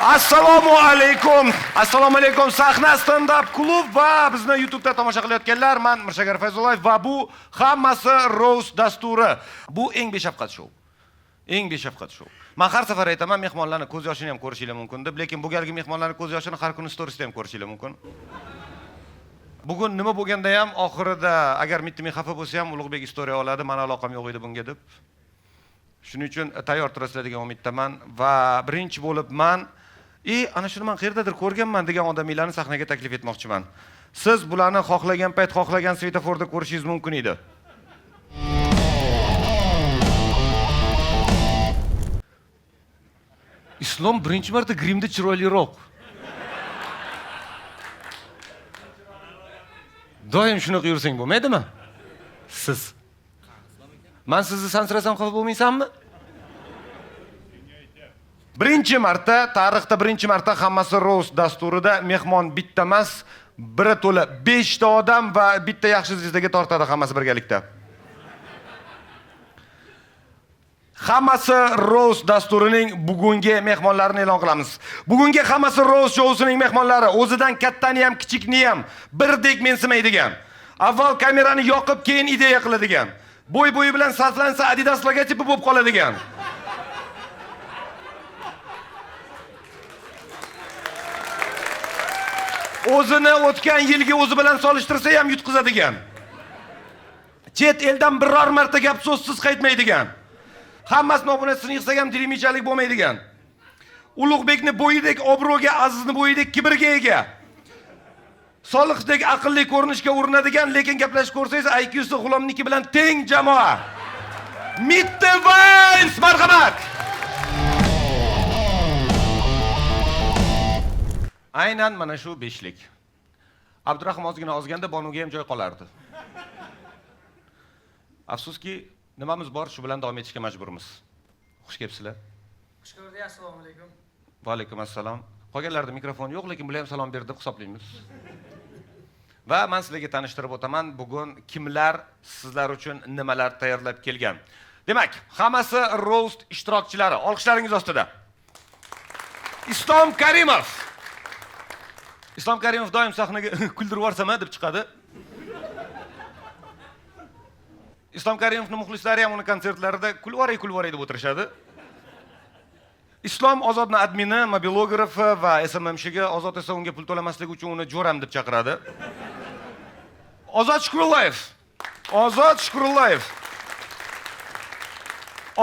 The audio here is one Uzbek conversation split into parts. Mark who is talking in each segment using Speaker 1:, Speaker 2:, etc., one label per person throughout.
Speaker 1: Assalomu alaykum. Assalomu alaykum. Sahna stand-up klub va bizni YouTube'da tomosha qilayotganlar, men Mirshakar Fayzullayev va bu hammasi roast dasturi. Bu eng beshafqat show. Eng beshafqat show. Men har safar aytaman, mehmonlarni ko'z yoshini ham ko'rishinglar mumkin deb, lekin bu galgi mehmonlarni ko'z yoshini har kuni storiesda ham ko'rishinglar mumkin. Bugun nima bo'lganda ham oxirida agar mitti men xafa bo'lsa ham Ulug'bek istoriya oladi, meni aloqam yo'q edi bunga deb. Shuning uchun tayyor turasizlar degan umiddaman va birinchi bo'lib men ana shuni men qayerdadir ko'rganman degan odamlarni sahnaga taklif etmoqchiman. Siz bularni xohlagan payt, xohlagan svetoforda ko'rishingiz mumkin edi. Islom birinchi marta grimda chiroyliroq. Doim shunaqa yursang bo'lmaydimi? Siz. Men sizni sansirasam xafa bo'lmaysanmi? Birinchi marta, tarixda birinchi marta hammasi roast dasturida mehmon bitta emas, biri to'la 5 ta odam va bitta yaxshi zizdaga tortadi hammasi birgalikda. Hammasi roast dasturining bugungi mehmonlarini e'lon qilamiz. Bugungi hammasi roast shousining mehmonlari o'zidan kattani ham, kichikni ham birdek mensimaydigan. Avval kamerani yoqib, keyin ideya qiladigan. Bo'y-bo'yi bilan sarflansa Adidas logotipi bo'lib qoladigan. O'zini o'tgan yilgi o'zi bilan solishtirsa ham yutqizadigan. Chet eldan biror marta gap so'zsiz qaytmaydigan. Hammasini obunachisini yig'sak ham dilimijalik bo'lmaydigan. Ulug'bekni bo'yidek obro'ga, Azizni bo'yidek kibrga ega. Solixdek aqlli ko'rinishga urinadigan, lekin gaplashib ko'rsangiz IQsi G'ulomniki bilan teng jamoa. Mitti Vines, marhamat. Aynan mana shu beshlik. Abdurahim ozgina ozganda Bonuga ham joy qolardi. Afsuski, nimamiz bor, shu bilan davom etishga majburmiz. Xush kelibsizlar.
Speaker 2: Xush ko'rdik, assalomu alaykum.
Speaker 1: Va alaykum assalom. Qolganlarda mikrofon yo'q, lekin bular ham salom berdi, hisoblaymiz. Va men sizlarga tanishtirib o'taman, bugun kimlar sizlar uchun nimalar tayyorlab kelgan. Demak, hammasi roast ishtirokchilari. Olqishlaringiz ostida. Islom Karimov. Islom Karimov doim sahnaga kuldirib yuborsam deb chiqadi. Islom Karimovning muxlislari ham uni konsertlarida kulvoray deb o'tirishadi. Islom Ozodning admini, mobilografi va SMMShiga Ozod esa unga pul to'lamasligi uchun uni jo'ram deb chaqiradi. Ozod Shukurullayev. Ozod Shukurullayev.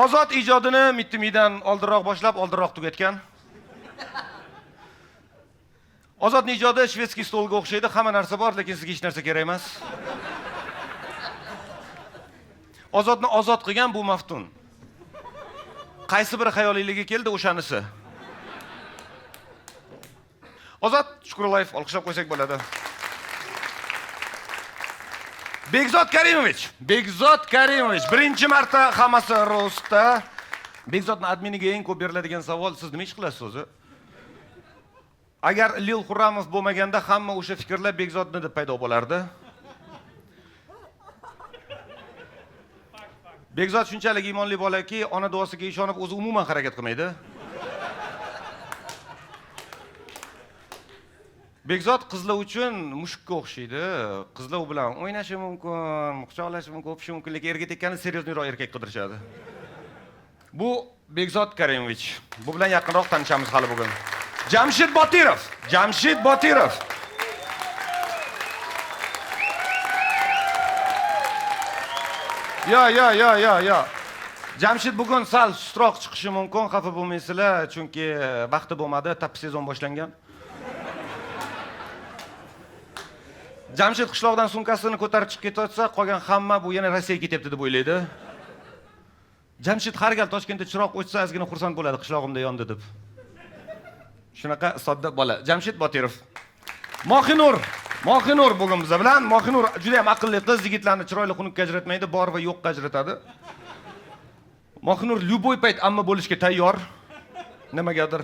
Speaker 1: Ozod ijodini mittimidan oldinroq boshlab, oldinroq tugatgan. Ozodning ijodi shvedskiy stolga o'xshaydi, hamma narsa bor, lekin sizga hech narsa kerak emas. Ozodni ozod qilgan bu maftun. Qaysi biri xayoliyligiga keldi o'shanisi. Ozod Shukurullayev, olqishlab qo'ysak bo'ladi. Begzod Karimovich. Begzod Karimovich birinchi marta hammasi ro'stda. Begzodning adminiga eng ko'p beriladigan savol, siz nima ish qilasiz o'zi? Agar Lil Xurramov bo'lmaganda hamma o'sha fikrlar Begzodni deb paydo bo'lardi. Begzod shunchalik iymonli bolaki, ona duosiga ishonib o'zi umuman harakat qilmaydi. Begzod qizlar uchun mushukka o'xshaydi. Qizlar bilan o'ynashi mumkin, quchoqlashi mumkin, o'pishi mumkin, lekin erga tekkani seriozliroq erkak qidirishadi. Bu Begzod Karimovich. Bu bilan yaqinroq tanishamiz hali bugun. Jamshid Botirov. Jamshid Botirov. Yo. Jamshid bugun sal sustroq chiqishi mumkin, xafa bo'lmaysizlar, chunki vaqti bo'lmadi, tappi sezon boshlangan. Jamshid qishloqdan sumkasini ko'tarib chiqib ketsa, qolgan hamma bu yana Rossiyaga ketyapti deb o'ylaydi. Jamshid har gal Toshkentda chiroq o'chsa, ozgina xursand bo'ladi, qishlog'imda yondi deb. Shunaqa sodda bola. Jamshid Botirov. Mohinur. Mohinur bugun biz bilan. Mohinur juda ham aqlli qiz, yigitlarni chiroyli xunukka ajratmaydi, bor va yo'qqa ajratadi. Mohinur любой payt amma bo'lishga tayyor. Nimagadir.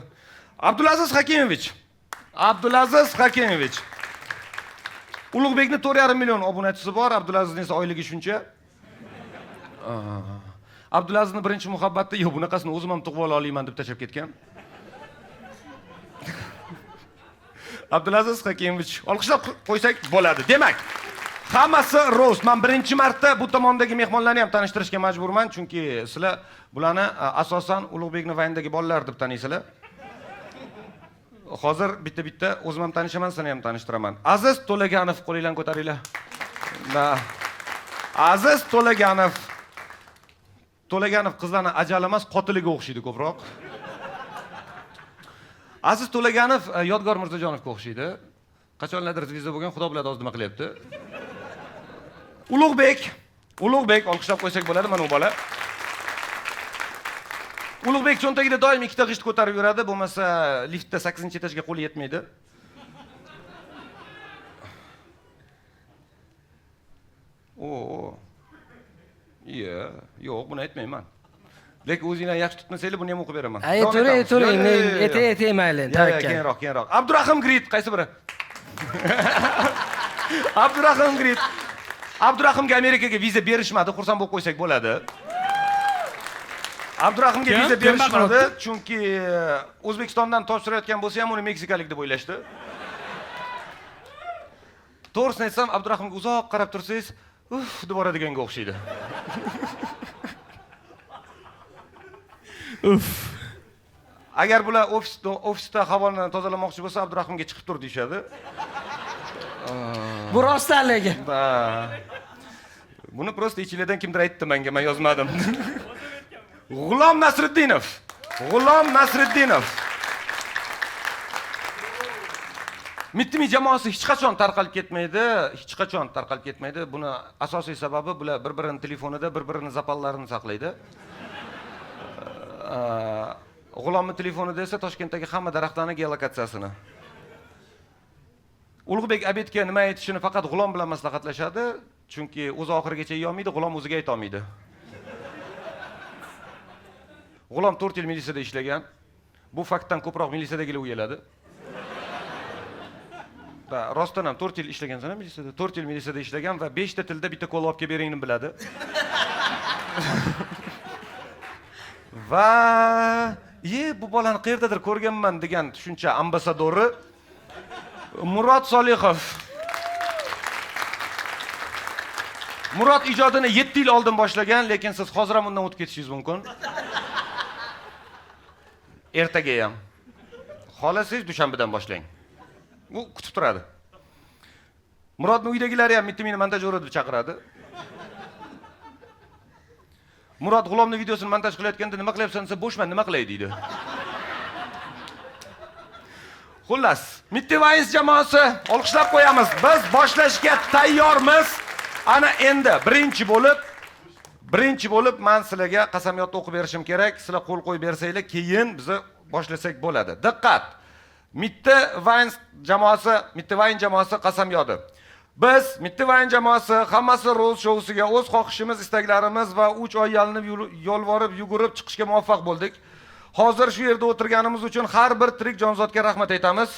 Speaker 1: Abdulaziz Hakimovich. Abdulaziz Hakimovich. Ulug'bekning 4,5 million obunachisi bor, Abdulazizning esa oyligi shuncha. Abdulazizning birinchi muhabbatda yo'q, bunaqasini o'zim ham tug'ib olayman deb tashab ketgan. Abdulaziz Hakimovich, olqishlab qo'ysak bo'ladi. Demak, hammasi rost. Men birinchi marta bu tomondagi mehmonlarni ham tanishtirishga majburman, chunki sizlar bularni asosan Ulug'bekning vayndagi bolalar deb taniysizlar. Hozir bitta-bitta o'zim ham tanishaman, seni ham tanishtiraman. Aziz To'laganov, qo'linglarni ko'taringlar. Aziz To'laganov. To'laganov qizlarni ajal emas, qotiliga o'xshaydi ko'proq. Aziz To'laganov Yodgor Mirzajonovga o'xshaydi. Qachonlardir televizor bo'lgan, xudo biladi hozir nima qilyapti. Ulug'bek, olqishlab qo'ysak bo'ladi, mana u bola. Ulug'bek cho'ntagida doim ikkita g'isht ko'tarib yuradi, bo'lmasa liftda 8-etajga qo'li yetmaydi. Yo'q, buni aytmayman. Lekin o'zinglar yaxshi tutmasanglar, buni ham o'qib beraman.
Speaker 3: To'ring, men mayli, tarikka.
Speaker 1: Keyinroq. Abdurahim Grit, qaysi biri? Abdurahim Grit. Abdurahimga Amerikaga viza berishmadi, xursand bo'lib qo'ysak bo'ladi. Abdurahimga viza berishmadi, chunki O'zbekistondan topshirayotgan bo'lsa ham uni meksikalik deb o'ylashdi. To'g'risini aytsam, Abdurahimga uzoq qarab tursangiz, deb boradiganga o'xshaydi. Agar bular ofisda havolani tozalamoqchi bo'lsa, Abdurahimga chiqib tur deyshadi.
Speaker 3: Bu rostlanligi.
Speaker 1: Buni prosta ichinglardan kimdir aytdi menga, men yozmadim. G'ulom Nasriddinov. Mittimi jamoasi hech qachon tarqalib ketmaydi. Buni asosiy sababi bular bir-birining telefonida bir-birining zapallarini saqlaydi. G'ulomning telefonida esa Toshkentdagi hamma daraxtlarning geolokatsiyasini. Ulug'bek Abedga nima aytishini faqat G'ulom bilan maslahatlashadi, chunki o'zi oxirigacha yeya olmaydi, G'ulom o'ziga ayta olmaydi. G'ulom 4 yil militsiyada ishlagan. Bu faktdan ko'proq militsiyadagilar uyaladi. Va rostdan ham 4 yil ishlagan-san militsiyada. 4 yil militsiyada ishlagan va 5 ta tilda bitta qo'l olib kelib beringni biladi. Va bu bolani qayerdadir ko'rganman degan tushuncha ambasadori Murod Solihov. Murod ijodini 7 yil oldin boshlagan, lekin siz hozir ham undan o'tib ketishingiz mumkin. Ertaga ham. Xolasangiz dushanbadan boshlang. U kutib turadi. Murodning uydagilari ham mitti meni montajyor deb chaqiradi. Murod G'ulomning videosini montaj qilayotganda nima qilyapsan desa, bo'shman, nima qilay deydi. Xullas, Mitti Vayns jamoasi olqishlab qo'yamiz. Biz boshlashga tayyormiz. Ana endi birinchi bo'lib men sizlarga qasamyodni o'qib berishim kerak. Sizlar qo'l qo'yib bersanglar, keyin biz boshlasak bo'ladi. Diqqat. Mitti Vayns jamoasi qasamyodi. Biz Mitti Vayns jamoasi hammasi ro'z shousiga o'z xohishimiz, istaklarimiz va 3 oy yalinib yo'lvorib, yugurib chiqishga muvaffaq bo'ldik. Hozir shu yerda o'tirganimiz uchun har bir tirik jonzotga rahmat aytamiz.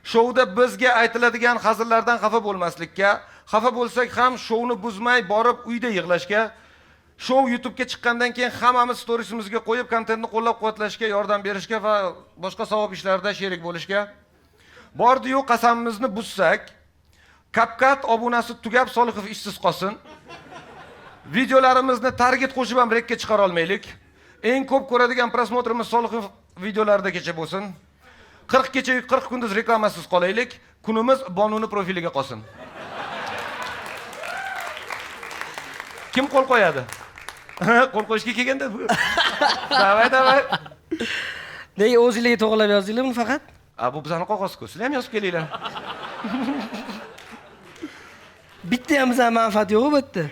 Speaker 1: Shouda bizga aytiladigan hazillardan xafa bo'lmaslikka, xafa bo'lsak ham shouni buzmay borib uyda yig'lashga, shou YouTube'ga chiqqandan keyin hammamiz storiesimizga qo'yib kontentni qo'llab-quvvatlashga, yordam berishga va boshqa savob ishlarda sherik bo'lishga. Bordi-yu qasamimizni buzsak, CapCut obunasi tugab Solihov ishsiz qolsin. Videolarimizni target qo'shib ham rekka chiqara olmaylik. Eng ko'p ko'radigan prosmotrimiz Solihov videolarida kecha bo'lsin. 40 kecha 40 kunduz reklamasiz qolaylik. Kunimiz Bonuni profiliga qolsin. Kim qo'l qo'yadi? Qo'l qo'yishga kelganda bu. Davay.
Speaker 3: Nega o'zingizga to'g'rilab yozdinglar buni faqat?
Speaker 1: Bu bizning qog'oz-ku. Sizlar ham yozib kelinglar.
Speaker 3: Bitta ham bizga manfaat yo'q bu yerda.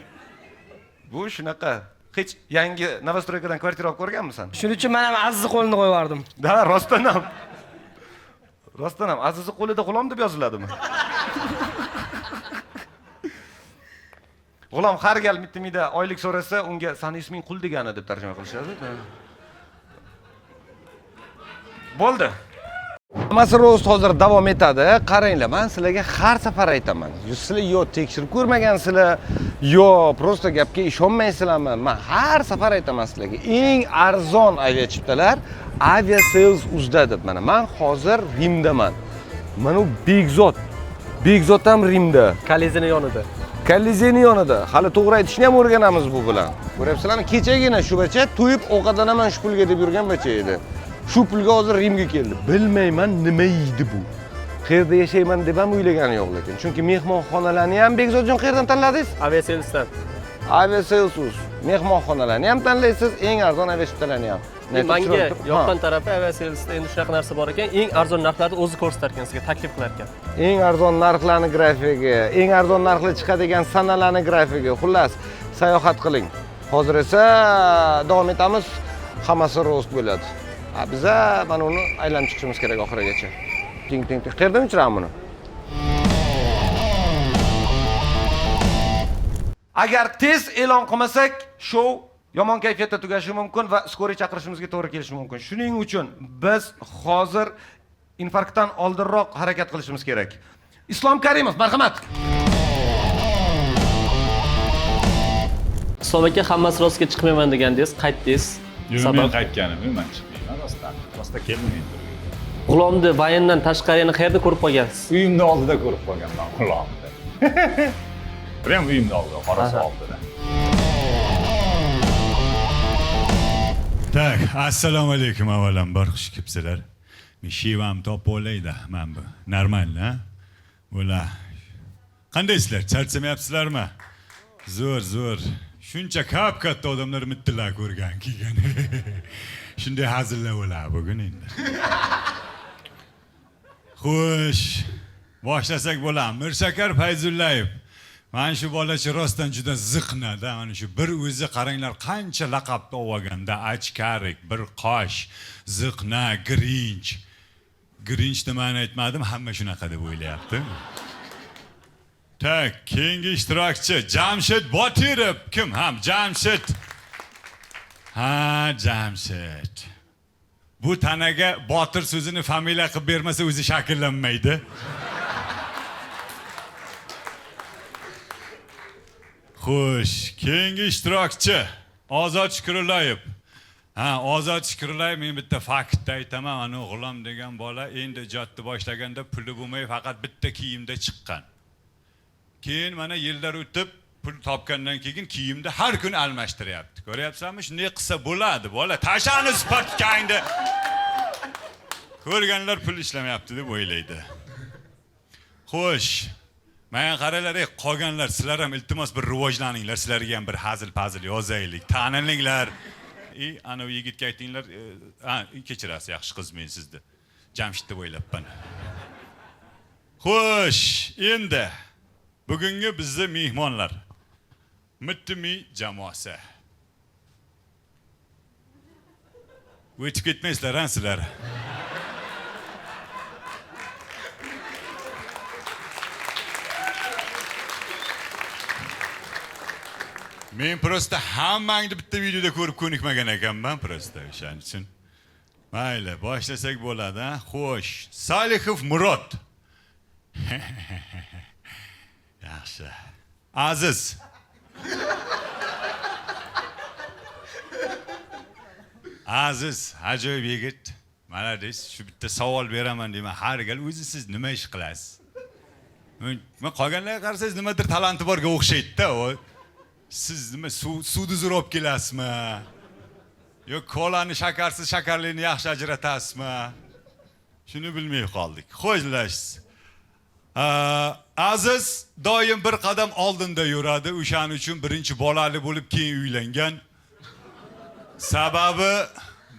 Speaker 1: Bu shunaqa. Hech yangi Novostroykadan kvartira olib ko'rganmisan?
Speaker 3: Shuning uchun men ham Azizni qo'lini qo'yib yubordim.
Speaker 1: Da, rostdan ham. Azizni qo'lida G'ulom deb yoziladimi? G'ulom har gal bitta oylik so'rasa, unga "Sani isming Qul" degani deb tarjima qilishadi. Bo'ldi. Hammasi ro'st hozir davom etadi. Qaranglar, men sizlarga har safar aytaman. Sizlar yo tekshirib ko'rmagansizlar, yo prosta gapga ishonmaysizlarmi? Men har safar aytaman sizlarga, eng arzon aviachiptalar Aviasales.uz deb. Mana men hozir Rimdaman. Mana u Begzod ham Rimda.
Speaker 3: Kolizini yonida.
Speaker 1: Kolizeni yonida. Hali to'g'ri aytishni ham o'rganamiz bu bilan. Ko'ryapsizlarmi? Kechagina shu bacha to'yib ovqatlanaman shu pulga deb yurgan bacha edi. Shu pulga hozir Rimga keldi. Bilmayman nima yeydi bu. Qayerda yashayman deb ham o'ylagani yo'q lekin. Chunki mehmonxonalarni ham Begzodjon qayerdan tanladingiz?
Speaker 3: Aviasales'dan.
Speaker 1: Aviasales.uz. Mehmonxonalarni ham tanlaysiz, eng arzon aviachiptalarni ham.
Speaker 3: Menga yoqqan tarafi Aviasales'da endi shunaqa narsa bor ekan, eng arzon narxlarni o'zi ko'rsatar ekan, sizga taklif qilar ekan.
Speaker 1: Eng arzon narxlarni grafigi, eng arzon narxli chiqadigan sanalarni grafigi. Xullas, sayohat qiling. Hozir esa davom etamiz. Hammasi ro'st bo'ladi. Biza mana uni aylanib chiqishimiz kerak oxirigacha. Ting. Qayerdan uchiraman buni? Agar tez e'lon qilmasak, show yomon kayfiyatda tugashi mumkin va skoriy chaqirishimizga to'g'ri kelishi mumkin. Shuning uchun biz hozir infarktdan oldinroq harakat qilishimiz kerak. Islom Karimov, marhamat.
Speaker 4: Islom aka, hammasi rostga chiqmayman degandingiz, qaytdingiz.
Speaker 5: Men qaytganim, men chiqmayman rostdan. Rostda keldim endi.
Speaker 4: G'ulomni bayondan tashqariyini qayerda ko'rib qolgansiz?
Speaker 5: Uyimni oldida ko'rib qolganman G'ulomni. Prям uyimni oldida, qorasi oldida.
Speaker 6: Так, assalomu alaykum avvalambor, xush kelibsizlar. Men shivam top bo'laydi, men bu. Normal, ha? Bular. Qandaysizlar? Charchamayapsizlarmi? Zo'r. Shuncha katta odamlar mittilar ko'rgan kelgan. Shunday hazillar bo'lar bugun endi. Xo'sh, boshlasak bo'ladimi? Mirshakar Fayzullayev. Mana shu bolachi rostdan juda ziqnada. Mana shu bir o'zi qaranglar qancha laqabni olganda, Achkarik, bir qosh, ziqna, Grinch. Grinchni men aytmadim, hamma shunaqa deb o'ylayapti. Tak, keyingi ishtirokchi Jamshid Botirov. Kim ham? Jamshid. Ha, Jamshid. Bu tanaga Botir so'zini familiya qilib bermasa o'zi shakllanmaydi. Xo'sh, keyingi ishtirokchi Ozod Shukurulayev. Ha, Ozod Shukurulayev, men bitta faktni aytaman, ana G'ulom degan bola endi ijodni boshlaganda puli bo'lmay faqat bitta kiyimda chiqqan. Keyin mana yillar o'tib pul topgandan keyin kiyimni har kun almashtiryapti. Ko'ryapsanmi? Shunday qilsa bo'ladi, bola. Tashani sipatkangda. Ko'rganlar pul ishlamayapti deb o'ylaydi. Xo'sh, men qaranglar, qolganlar sizlar ham iltimos bir rivojlaninglar, sizlarga ham bir hazil-pazil yozaylik. Tanilinglar. Ana u yigitga aytinglar, kechirasiz, yaxshi qiz men sizni. Jamshid deb o'ylabman. Xo'sh, endi bugungi bizning mehmonlar Mittimi jamoasi. O'tib ketmaysizlar, sizlar. Men prosta hammangni bitta videoda ko'rib ko'nikmagan ekanman prosta o'shaning uchun. Mayli, boshlasak bo'ladi, ha? Xo'sh, Salihov Murod. Yaxshi. Aziz. Aziz, ajoyib yigit. Malades, shu bitta savol beraman deyman. Har gal o'zi siz nima ish qilasiz? Men qolganlarga qarasangiz nimadir talanti borga o'xshaydi-da. Siz nima suvni zo'r olib kelasizmi? Yo kolani shakarsiz shakarlini yaxshi ajratasizmi? Shuni bilmay qoldik. Xo'jlash. Aziz doim bir qadam oldinda yuradi. O'shaning uchun birinchi bolali bo'lib keyin uylangan. Sababi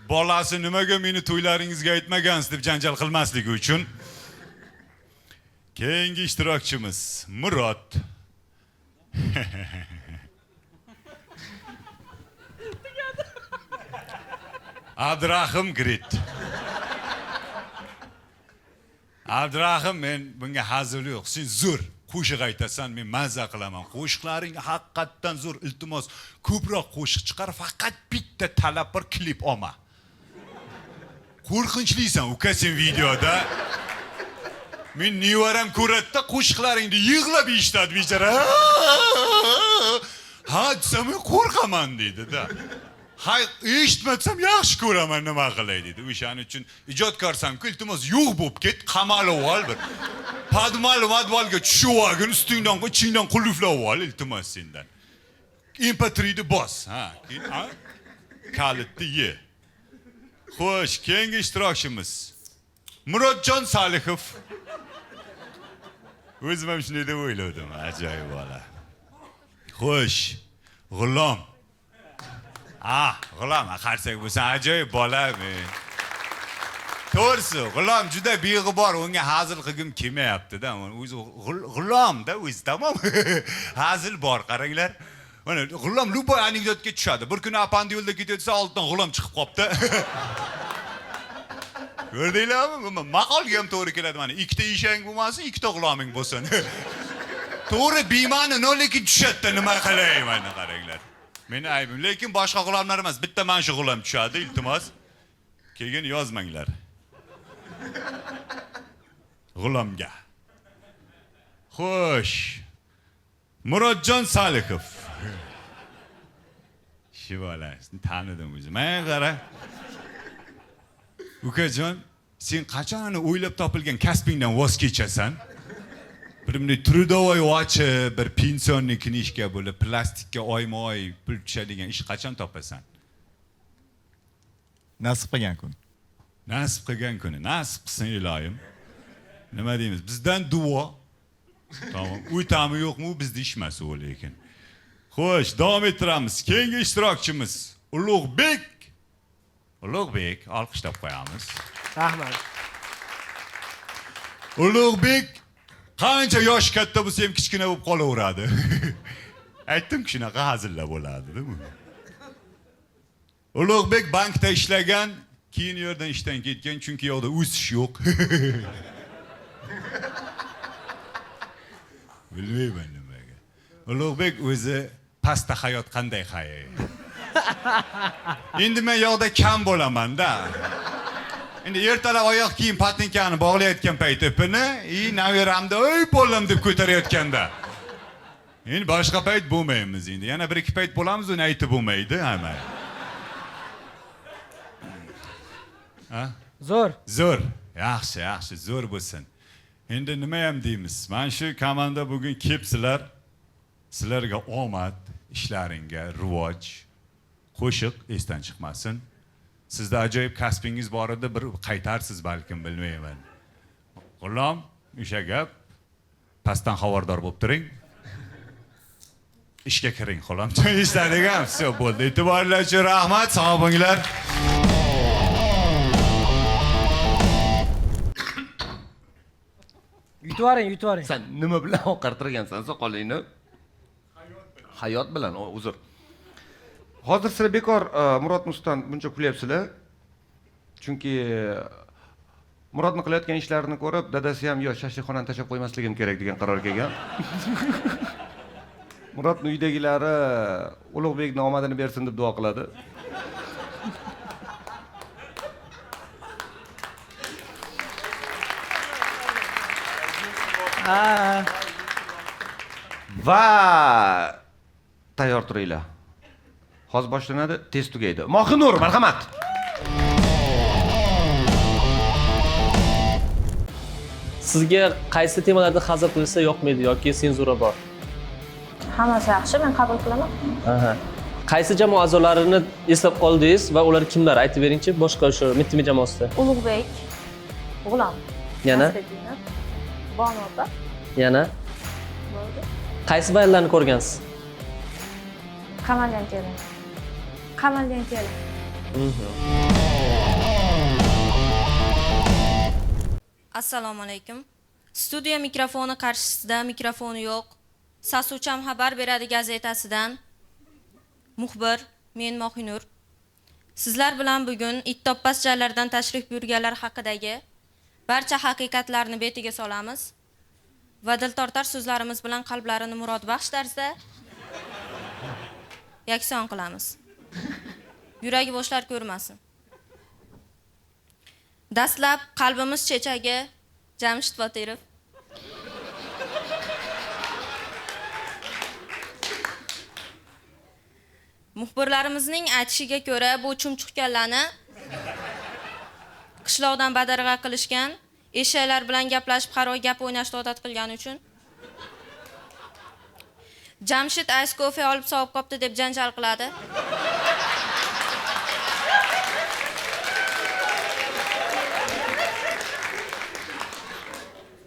Speaker 6: bolasi nimaga meni to'ylaringizga aytmagansiz deb janjal qilmasligi uchun. Keyingi ishtirokchimiz Murod. Abdurahim Grit. Abdurahim, men bunga hazil yo'q. Sen zo'r. qo'shiq aytasan, men mazza qilaman. Qo'shiqlaring haqiqatdan zo'r. Iltimos, ko'proq qo'shiq chiqar, faqat bitta talab bir klip olma. Qo'rqinchlisan uka sen videoda. Men nevaram ko'ratda qo'shiqlaringni yig'lab eshitadi bechora. Ha, desam qo'rqaman dedi-da. Hay, eshitmasam yaxshi ko'raman, nima qilay dedi. O'shaning uchun ijodkorsan-ku, iltimos yo'q bo'lib ket, qamalib ol bir. Madvalga tushib olgin, ustingdan, ichingdan qulflab ol, iltimos sendan. MP3ni bos, ha. Kalitni ye. Xo'sh, keyingi ishtirokchimiz Murodjon Salihov. O'zim ham shunday deb o'yladim, ajoyib bola. Xo'sh, G'ulom. G'ulom, qarsak bo'lsa ajoyib bola. To'g'risi, G'ulom juda beg'ubor, unga hazil qilgim kelmayapti-da. O'zi G'ulomda o'zi tamom. Hazil bor, qaranglar. Mana G'ulom luboy anekdotga tushadi. Bir kuni apandi yo'lda ketayotsa, oldidan G'ulom chiqib qopti. Ko'rdinglarmi? Maqolga ham to'g'ri keladi mana. Ikkita eshang bo'lmasin, ikkita G'uloming bo'lsin. To'g'ri beymani lekin tushadi, nima qilay mana qaranglar. Meni aybim, lekin boshqa G'ulomlar emas, bitta mana shu G'ulom tushadi, iltimos. Keyin yozmanglar. G'ulomga. Xo'sh. Murodjon Salihov. Shu bolasini tanidim o'zim. Men qara. Ukajon, sen qachon o'ylab topilgan kasbingdan voz kechasan? Bir bunday trudovoy ochib, bir pensionni knishka bo'lib, plastikka oyma-oy pul tushadigan ish qachon topasan?
Speaker 7: Nasib qilgan kun.
Speaker 6: Nasib qilgan kuni, nasib qilsin iloyim. Nima deymiz? Bizdan duo. Tamam, o'tami yo'qmi, bizda ishmas u lekin. Xo'sh, davom ettiramiz. Keyingi ishtirokchimiz Ulug'bek. Ulug'bek, olqishlab qo'yamiz.
Speaker 3: Rahmat.
Speaker 6: Ulug'bek qancha yosh katta bo'lsa ham kichkina bo'lib qolaveradi. Aytdim-ku, shunaqa hazillar bo'ladi, demi? Ulug'bek bankda ishlagan, keyin yerdan ishdan ketgan, chunki yoqda o'sish yo'q. Bilmayman nimaga. Ulug'bek o'zi pastda hayot qanday hayot. Endi men yoqda kam bo'laman-da. Endi ertalab oyoq kiyim patinkani bog'layotgan payti ipini, naveramda "Ey bolam" deb ko'tarayotganda. Endi boshqa payt bo'lmaymiz endi. Yana bir ikki payt bo'lamiz, uni aytib bo'lmaydi, hamma. Ha?
Speaker 3: Zo'r.
Speaker 6: Zo'r. Yaxshi, zo'r bo'lsin. Endi nima ham deymiz? Mana shu komanda bugun kelibsizlar. Sizlarga omad, ishlaringga rivoj, qo'shiq esdan chiqmasin. Sizda ajoyib kasbingiz bor edi, bir qaytarsiz balkim, bilmayman. G'ulom, o'sha gap. Pastdan xabardor bo'lib turing. Ishga kiring, G'ulom. Ishladigan, vse bo'ldi. E'tiborlar uchun rahmat, sog' bo'linglar.
Speaker 2: Yutvaring.
Speaker 1: Sen nima bilan oqartirgansan soqolingni? Hayot bilan, uzr. Hozir sizlar bekor Murod Mustan buncha kulyapsizlar. Chunki Murodning qilayotgan ishlarini ko'rib, dadasi ham yo shashlikxonani tashlab qo'ymasligim kerak degan qaror kelgan. Murodning uydagilari Ulug'bekning omadini bersin deb duo qiladi. Va tayyor turinglar. Hozir boshlanadi, tez tugaydi. Mohinur, marhamat.
Speaker 3: Sizga qaysi temalarda hazil qilsa yoqmaydi yoki senzura bor?
Speaker 8: Hammasi yaxshi, men qabul qilaman.
Speaker 3: Qaysi jamoa a'zolarini eslab qoldingiz va ular kimlar? Aytib beringchi, boshqa o'sha Mittimi jamoasida.
Speaker 8: Ulug'bek, G'ulom.
Speaker 3: Yana?
Speaker 8: Bonu opa.
Speaker 3: Yana?
Speaker 8: Bo'ldi.
Speaker 3: Qaysi bayonlarni ko'rgansiz?
Speaker 8: Qamalgan teri.
Speaker 9: Assalomu alaykum. Studiya mikrofoni qarshisida mikrofoni yo'q. Sasuvcham xabar beradi gazetasidan. Muxbir, men Mohinur. Sizlar bilan bugun ittoppas joylardan tashrif buyurganlar haqidagi barcha haqiqatlarni betiga solamiz. va diltortar so'zlarimiz bilan qalblarini murodbaxsh tarzda yakson qilamiz. Yuragi boshlar ko'rmasin. Dastlab qalbimiz chechagi Jamshid Botirov. Muxbirlarimizning aytishiga ko'ra, bu chumchuqkallarni qishloqdan badarg'a qilishgan, eshaklar bilan gaplashib, har oy gap o'ynashni odat qilgani uchun Jamshid ice coffee olib sovib qopti deb janjal qiladi.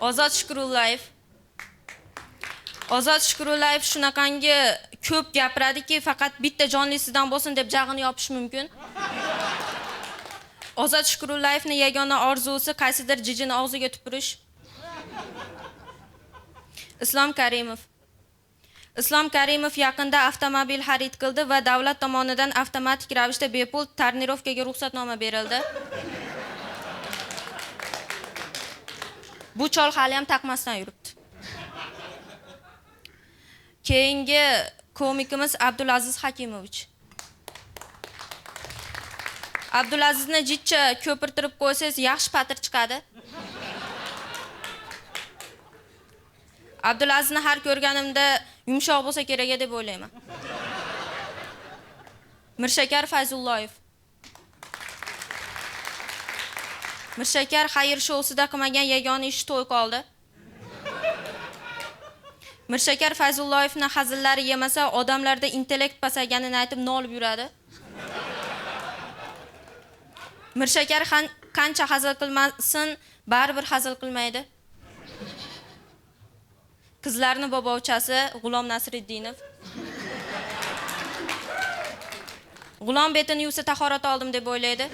Speaker 9: Ozod Shukurullayev. Ozod Shukurullayev shunaqangi ko'p gapiradiki, faqat bitta jonlisidan bo'lsin deb jag'ini yopish mumkin. Ozod Shukurullayevning yagona orzusi qaysidir jijini og'ziga tupurish. Islom Karimov. Islom Karimov yaqinda avtomobil xarid qildi va davlat tomonidan avtomatik ravishda bepul tarnirovkaga ruxsatnoma berildi. Bu chol hali ham taqmasdan yuribdi. Keyingi komikimiz Abdulaziz Hakimovich. Abdulazizni jitcha ko'pirtirib qo'ysangiz yaxshi patir chiqadi. Abdulazizni har ko'rganimda yumshoq bo'lsa kerak deb o'ylayman. Mirshakar Fayzulloyev. Mirshakar xayr shousida qilmagan yagona ish to'y qoldi. Mirshakar Fayzulloyevning hazillari yemasa, odamlarda intellekt pasayganini aytib nolib yuradi. Mirshakar qancha hazil qilmasin, baribir hazil qilmaydi. Qizlarni bobovchasi G'ulom Nasriddinov. G'ulom betini yuvsa tahorat oldim deb o'ylaydi.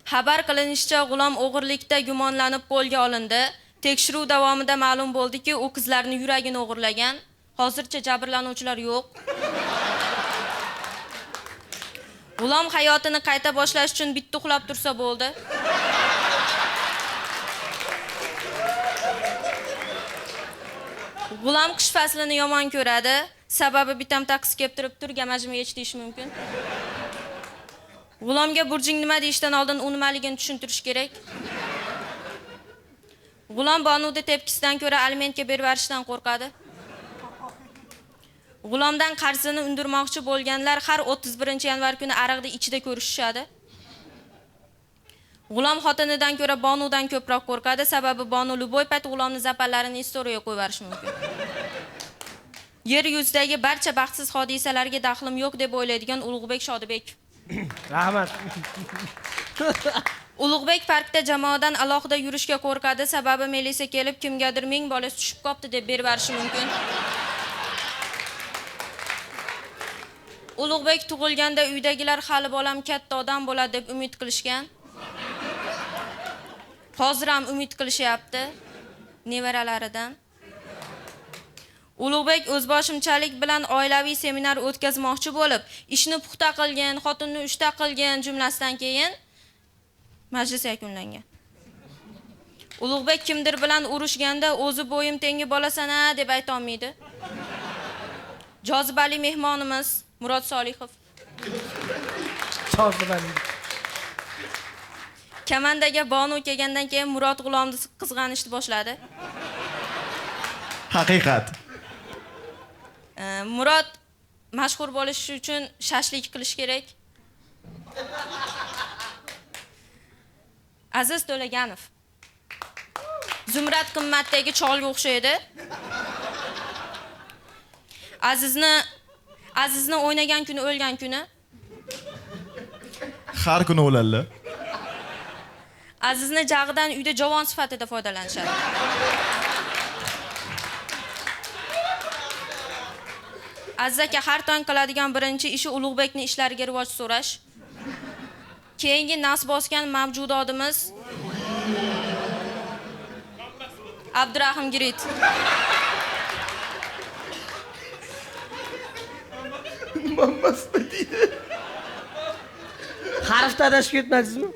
Speaker 9: Xabar qilinishicha, G'ulom o'g'irlikda gumonlanib qo'lga olindi. Tekshiruv davomida ma'lum bo'ldiki, u qizlarning yuragini o'g'irlagan. Hozircha jabrlanuvchilar yo'q. G'ulom hayotini qayta boshlash uchun bitta uxlab tursa bo'ldi. G'ulom qish faslini yomon ko'radi. Sababi bitam taqis kelib turib, gamajimga yetish mumkin. G'ulomga burjing nima deyishdan oldin u nimaligini tushuntirish kerak. G'ulom Bonudi tepkisidan ko'ra alimentga berib berishdan qo'rqadi. G'ulomdan qarzini undirmoqchi bo'lganlar har 31-yanvar kuni ariqda ichida ko'rishishadi. G'ulom xotinidan ko'ra Bonudan ko'proq qo'rqadi, sababi Bonu Luboy payt G'ulomning zapallarini istoriyaga qo'yib berish mumkin. Yer yuzidagi barcha baxtsiz hodisalarga daxlim yo'q deb o'ylaydigan Ulug'bek Shodibek.
Speaker 3: Rahmat.
Speaker 9: Ulug'bek parkda jamoadan alohida yurishga qo'rqadi, sababi militsiya kelib kimgadir ming bolasi tushib qopti deb berib berishi mumkin. Ulug'bek tug'ilganda uydagilar hali bolam katta odam bo'ladi deb umid qilishgan. Hozir ham umid qilishyapti nevaralaridan. Ulug'bek o'zboshimchalik bilan oilaviy seminar o'tkazmoqchi bo'lib, ishni puxta qilgan, xotinni uchta qilgan jumlasidan keyin majlis yakunlangan. Ulug'bek kimdir bilan urushganda o'zi bo'yim tengi bolasana deb ayta olmaydi. Jozibali mehmonimiz Murod Solihov.
Speaker 3: Jozibali.
Speaker 9: Kamandaga Bonu kelgandan keyin Murod G'ulomni qizg'anishni boshladi.
Speaker 7: Haqiqat.
Speaker 9: Murod mashhur bo'lish uchun shashlik qilish kerak. Aziz To'laganov. Zumrad qimmatdagi cholga o'xshaydi. Azizni o'ynagan kuni o'lgan kuni.
Speaker 7: Har kuni o'ladi.
Speaker 9: Azizni jag'idan uyda javon sifatida foydalanishadi. Aziz aka har tong qiladigan birinchi ishi Ulug'bekning ishlariga rivoj so'rash. keyingi nas bosgan mavjudotimiz Abdurahim Girit.
Speaker 3: Harfda adashib ketmadingizmi?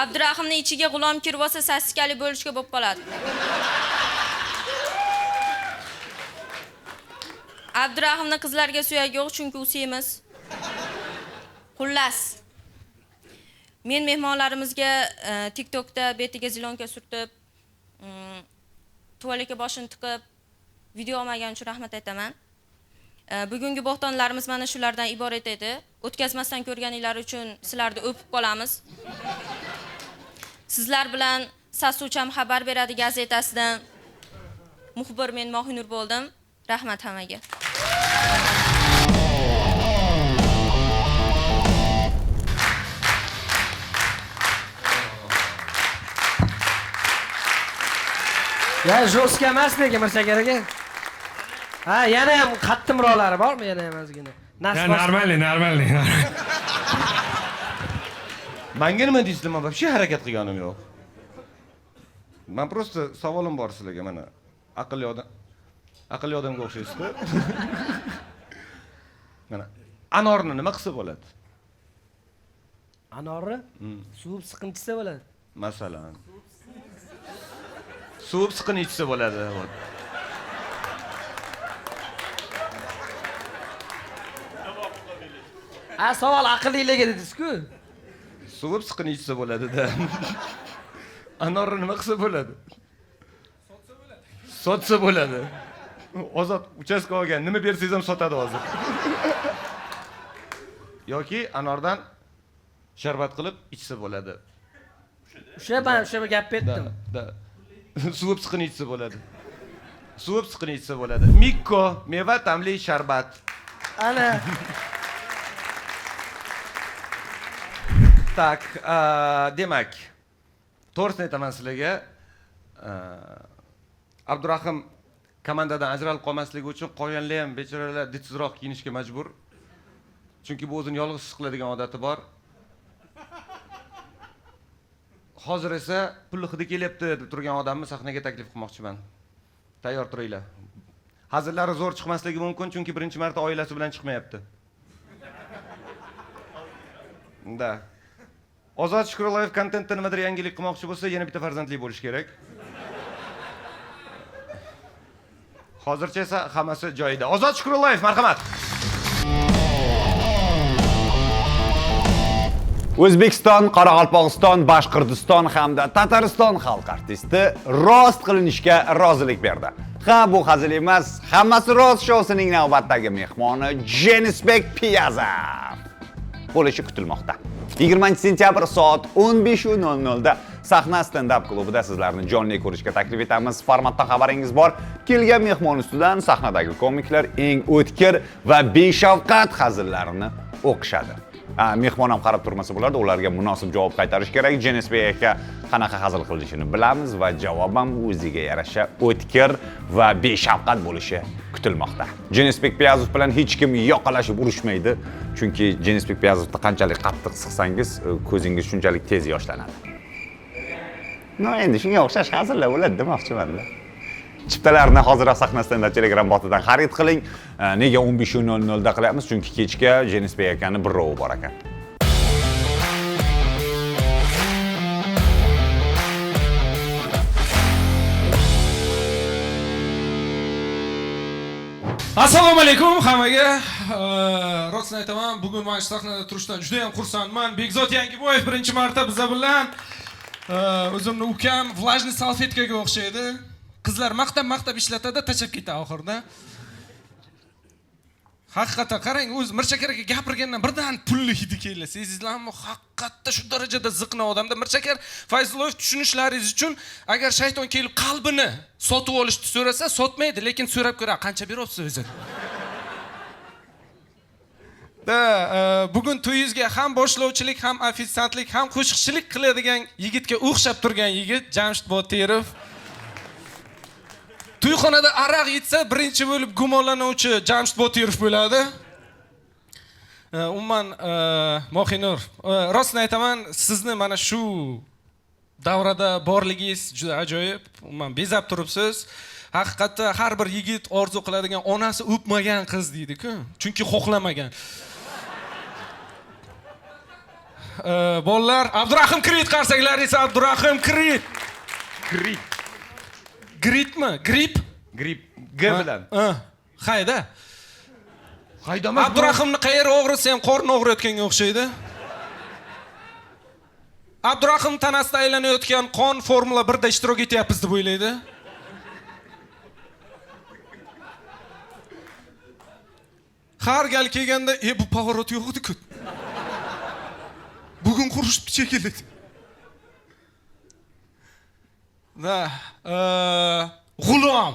Speaker 9: Abdurahimni ichiga g'ulom kirib olsa saskali bo'lishga bo'lib qoladi. Abdurahimni qizlarga suyagi yo'q, chunki u semiz. Xullas. Men mehmonlarimizga TikTokda betiga zilonka surtib, tuvalga boshini tiqib, video olmagani uchun rahmat aytaman. Bugungi bo'xtonlarimiz mana shulardan iborat edi. O'tkazmasdan ko'rganinglar uchun sizlarni o'pib qolamiz. Sizlar bilan Sasuvcham xabar beradi gazetasidan muxbir men Mohinur bo'ldim. Rahmat hammaga.
Speaker 3: Ya jo'ska emas lekin Mirshakar aka. Ha, yana ham qattimroqlari bormi yana ham ozgina?
Speaker 7: Normalniy.
Speaker 1: Menga nima deysizlar? Men вообще harakat qilganim yo'q. Men просто savolim bor sizlarga mana. Aqlli odamga o'xshaysizda. Mana anorni nima qilsa bo'ladi?
Speaker 3: Anorni suv siqinchisi bo'ladi.
Speaker 1: Masalan. Suv siqinchisi bo'ladi.
Speaker 3: Savol aqllilarga dedingiz-ku.
Speaker 1: Suv siqinchisi bo'ladi-da. Anorni nima qilsa bo'ladi? Sotsa bo'ladi. Ozod uchastka olgan, nima bersangiz ham sotadi hozir. Yoki anordan sharbat qilib ichsa bo'ladi.
Speaker 3: O'sha gap etdim.
Speaker 1: Suv siqinchisi bo'ladi. Suv siqinchisi bo'ladi. Mikko, meva ta'mli sharbat.
Speaker 3: Ana.
Speaker 1: Tak, demak, to'g'risini aytaman sizlarga. Abdurahim komandadan ajralib qolmasligi uchun qolganlar ham bechoralar ditsizroq kiyinishga majbur. Chunki bu o'zini yolg'iz his qiladigan odati bor. Hozir esa pulli hidi kelyapti deb turgan odamni sahnaga taklif qilmoqchiman. Tayyor turinglar. Hazillari zo'r chiqmasligi mumkin, chunki birinchi marta oilasi bilan chiqmayapti. Da. Ozod Shukurulayev kontentda nimadir yangilik qilmoqchi bo'lsa, yana bitta farzandli bo'lish kerak. Hozircha esa hammasi joyida. Ozod Shukurulayev, marhamat.
Speaker 5: O'zbekiston, Qoraqalpog'iston, Boshqirdiston hamda Tatariston xalq artisti rost qilinishga rozilik berdi. Ha, bu hazil emas, hammasi rost shousining navbatdagi mehmoni Jenisbek Piyazov bo'lishi kutilmoqda. 20-sentyabr soat 15:00 da Sahna stand-up klubida sizlarni jonli ko'rishga taklif etamiz. Formatda xabaringiz bor. Kelgan mehmon ustidan sahnadagi komiklar eng o'tkir va beshafqat hazillarini o'qishadi. Mehmon ham qarab turmasa bo'lardi, ularga munosib javob qaytarish kerak. Jenisbek aka qanaqa hazil qilishini bilamiz va javob ham o'ziga yarasha o'tkir va beshafqat bo'lishi kutilmoqda. Jenisbek Piyazov bilan hech kim yoqalashib urushmaydi, chunki Jenisbek Piyazovni qanchalik qattiq siqsangiz, ko'zingiz shunchalik tez yoshlanadi. Endi shunga o'xshash hazillar bo'ladi demoqchiman-da. Chiptalarni hozir sahna stand-up Telegram botidan xarid qiling. Nega 15:00 da qilyapmiz? Chunki kechga Jenisbek akani bir rovi bor ekan.
Speaker 7: Assalomu alaykum hammaga. Rostini aytaman, bugun men sahnada turishdan juda ham xursandman. Bekzod Yangiboyev birinchi marta bizlar bilan. O'zimni ukam vlajniy salfetkaga o'xshaydi. Qizlar maqtab ishlatadi, tashab ketadi oxirida. Haqiqatan qarang, o'zi Mirshakar aka gapirgandan birdan pulli hidi keladi. Sezingizlarmi? Haqiqatda shu darajada ziqna odamda. Mirshakar Fayzullayev tushunishlaringiz uchun agar shayton kelib qalbini sotib olishni so'rasa, sotmaydi, lekin so'rab ko'radi, qancha beryapsiz o'zi. Bugun to'yingizga ham boshlovchilik, ham ofitsiantlik, ham qo'shiqchilik qiladigan yigitga o'xshab turgan yigit Jamshid Botirov. To'yxonada aroq ichsa, birinchi bo'lib gumonlanuvchi Jamshid Botirov bo'ladi. Umuman Mohinur, rostini aytaman, sizni mana shu davrada borligingiz juda ajoyib. Umuman bezab turibsiz. Haqiqatda har bir yigit orzu qiladigan onasi o'pmagan qiz deydi-ku, chunki xohlamagan. Bolalar, Abdurahim Kirit qarsaklaringiz, Abdurahim Kirit.
Speaker 1: Grip.
Speaker 7: Gripmi? Grip?
Speaker 1: Grip. G bilan.
Speaker 7: Hayda.
Speaker 1: Haydamas.
Speaker 7: Abdurahimni qayerga og'ritsa ham qorni og'riyotganga o'xshaydi. Abdurahim tanasida aylanayotgan qon Formula 1 da ishtirok etyapmiz deb o'ylaydi. Har gal kelganda, bu pavorot yo'q edi-ku. Bugun qurishib chekildi. Da, G'ulom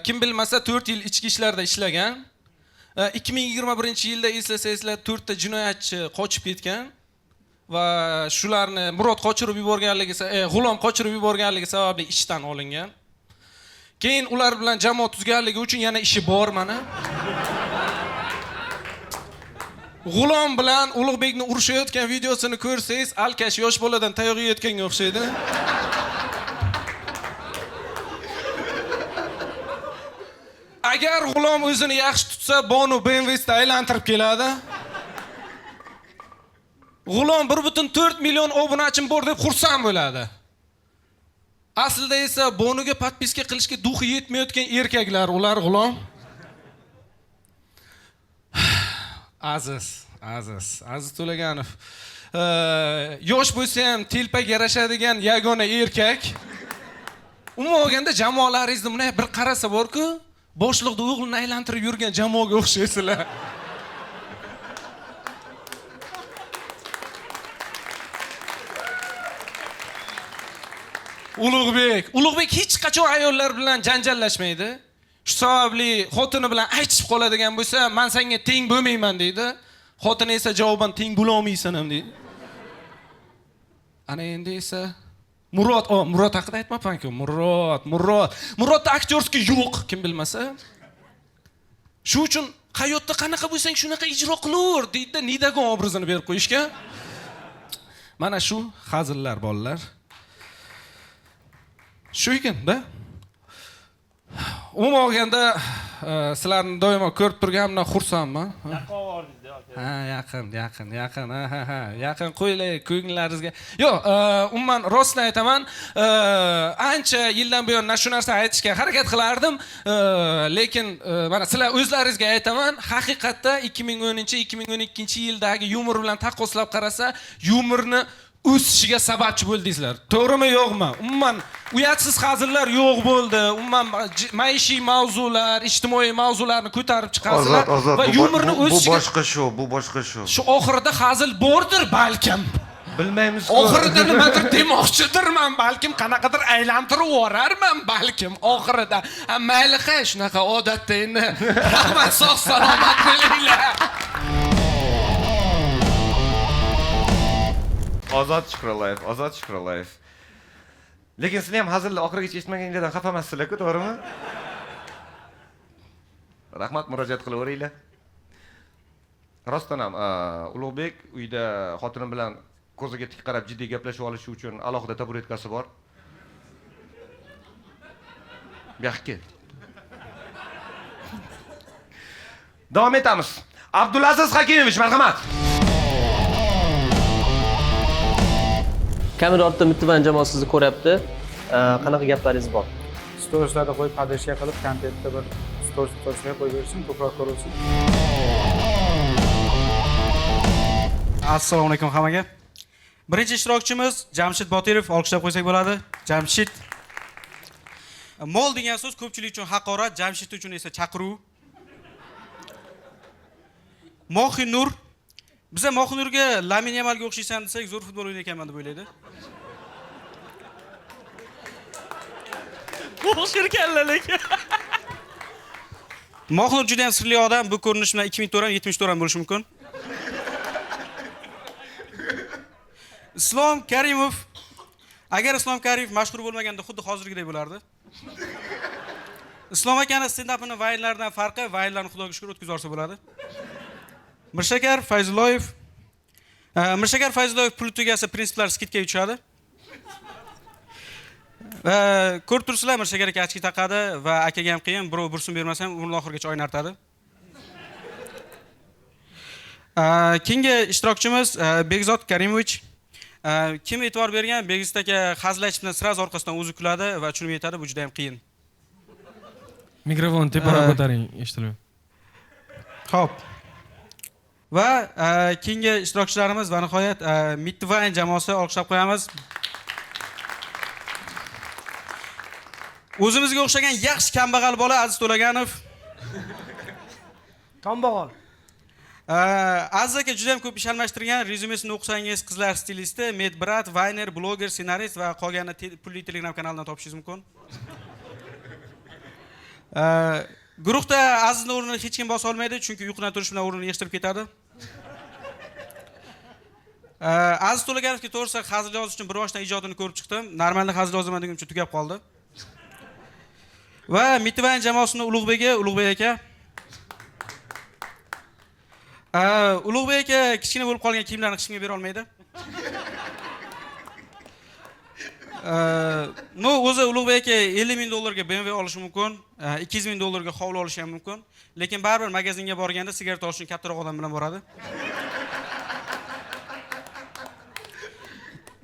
Speaker 7: kim bilmasa 4 yil ichki ishlarda ishlagan. 2021-yilda eslasangizlar 4 ta jinoyatchi qochib ketgan va shularni Murod qochirib yuborganligi, G'ulom qochirib yuborganligi sababli ishdan olingan. Keyin ular bilan jamoat tuzganligi uchun yana ishi bor mana. G'ulom bilan Ulug'bekni urushayotgan videosini ko'rsangiz, Alkash yosh boladan tayoq yeyotganga o'xshaydi. Agar G'ulom o'zini yaxshi tutsa, Bonu BMW'da aylantirib keladi. G'ulom 1.4 million obunachim bor deb xursand bo'ladi. Aslida esa Bonuga podpiska qilishga duxi yetmayotgan erkaklar ular G'ulom. Aziz To'laganov. Yosh bo'lsa ham telpaga yarashadigan yagona erkak. Umuman olganda jamoalaringizni buni bir qarasa bor-ku, boshliqda o'g'lini aylantirib yurgan jamoaga o'xshaysizlar. Ulug'bek hech qachon ayollar bilan janjallashmaydi. Shu sababli xotini bilan aytishib qoladigan bo'lsa, "Men senga teng bo'lmayman" deydi. Xotini esa javoban "Teng bo'la olmaysan" ham deydi. Ana endi esa Murod haqida aytmabman-ku. Murodda aktyorskiy yo'q, kim bilmasa. Shu uchun hayotda qanaqa bo'lsang shunaqa ijro qilaver deydi, Nidagon obrazini berib qo'yishgan. Mana shu hazillar bolalar. Shu ekan-da. Umuman olganda sizlarni doimo ko'rib turganimdan xursandman. Yaqin qo'yilay ko'nglaringizga. Yo'q, umuman rostini aytaman, ancha yildan buyon shu narsa aytishga harakat qilardim, lekin mana sizlar o'zlaringizga aytaman, haqiqatda 2010-2012-yildagi yumor bilan taqqoslab qarasa, yumorni o'sishiga sababchi bo'ldingizlar. To'g'rimi, yo'qmi? Umuman uyatsiz hazillar yo'q bo'ldi. Umuman maishiy mavzular, ijtimoiy mavzularni ko'tarib chiqasizlar va yumorni o'sishiga
Speaker 1: bu boshqa shu.
Speaker 7: Shu oxirida hazil bordir balkim.
Speaker 1: Bilmaymiz-ku.
Speaker 7: Oxirida nimadir demoqchidirman, balkim qanaqadir aylantirib yuborarman balkim oxirida. Mayli, shunaqa odatda endi. Rahmat, sog' salomat bo'linglar.
Speaker 1: Ozod Shukrulayev. Lekin sizlar ham hazilni oxirigacha eshitmaganinglardan xafa emassizlar-ku, to'g'rimi? Rahmat, murojaat qilaveringlar. Rostdan ham Ulug'bek uyda xotini bilan ko'ziga tik qarab jiddiy gaplashib olishi uchun alohida taburetkasi bor. Yaxki. Davom etamiz. Abdulaziz Hakimovich, marhamat.
Speaker 4: Kamera ortida Mittivan jamoat sizni ko'ryapti. Qanaqa gaplaringiz bor?
Speaker 10: Storieslarda qo'yib podeshka qilib, kontentda bir storiesga qo'yib bersin, ko'proq ko'rilsin. Assalomu alaykum hammaga. Birinchi ishtirokchimiz Jamshid Botirov, olqishlab qo'ysak bo'ladi. Jamshid. Mol degan so'z ko'pchilik uchun haqorat, Jamshid uchun esa chaqiruv. Mohinur. Biza Mohinurga Lamin Yamalga o'xshaysan desak, zo'r futbol o'ynayotganman deb o'ylaydi. O'xshirkanlar lekin. Mohinur juda ham sirli odam, bu ko'rinish bilan 2000 to'ram, 70 to'ram bo'lishi mumkin. Islom Karimov. Agar Islom Karimov mashhur bo'lmaganda xuddi hozirgidek bo'lardi. Islom akani stand-upini vaynlaridan farqi, vaynlarni xudoga shukr o'tkazib yuborsa bo'ladi. Mirshakar Fayzullayev pul tugasa prinsiplar skidga tushadi. Ko'rib turibsizlar, Mirshakar aka ochki taqadi va akaga ham qiyin, birov bursun bermasa ham umr oxirigacha o'ynartadi. Keyingi ishtirokchimiz Begzod Karimovich. Kim e'tibor bergan, Begzod aka hazilachni sraz orqasidan o'zi kuladi va tushunib yetadi, bu juda ham qiyin.
Speaker 3: Mikrofon teparoq ko'taring, eshitilmaydi.
Speaker 10: Xo'p. Va keyingi ishtirokchilarimiz va nihoyat Mitvayn jamoasi olqishlab qo'yamiz. O'zimizga o'xshagan yaxshi kambag'al bola Aziz To'laganov.
Speaker 3: Kambag'al.
Speaker 10: Aziz aka juda ham ko'p ish almashtirgan. Rezyumesini o'qisangiz, qizlar stilisti, medbrat, vayner, bloger, ssenarist va qolganini pulli Telegram kanalidan topishingiz mumkin. Guruhda Azizning o'rnini hech kim bosa olmaydi, chunki uyqudan turish bilan o'rnini yig'ishtirib ketadi. Aziz To'laganovga to'g'risi hazil yozish uchun bir boshdan ijodini ko'rib chiqdim. Normalni hazil yozaman deguncha tugab qoldi. Va Mitvayn jamoasining Ulug'bek aka. Ulug'bek aka kichkina bo'lib qolgan kiyimlarni hech kimga bera olmaydi. O'zi Ulug'bek aka 50 ming dollarga BMW olishi mumkin, 200 ming dollarga hovli olishi ham mumkin, lekin baribir magazinga borganda sigaret olish uchun kattaroq odam bilan boradi.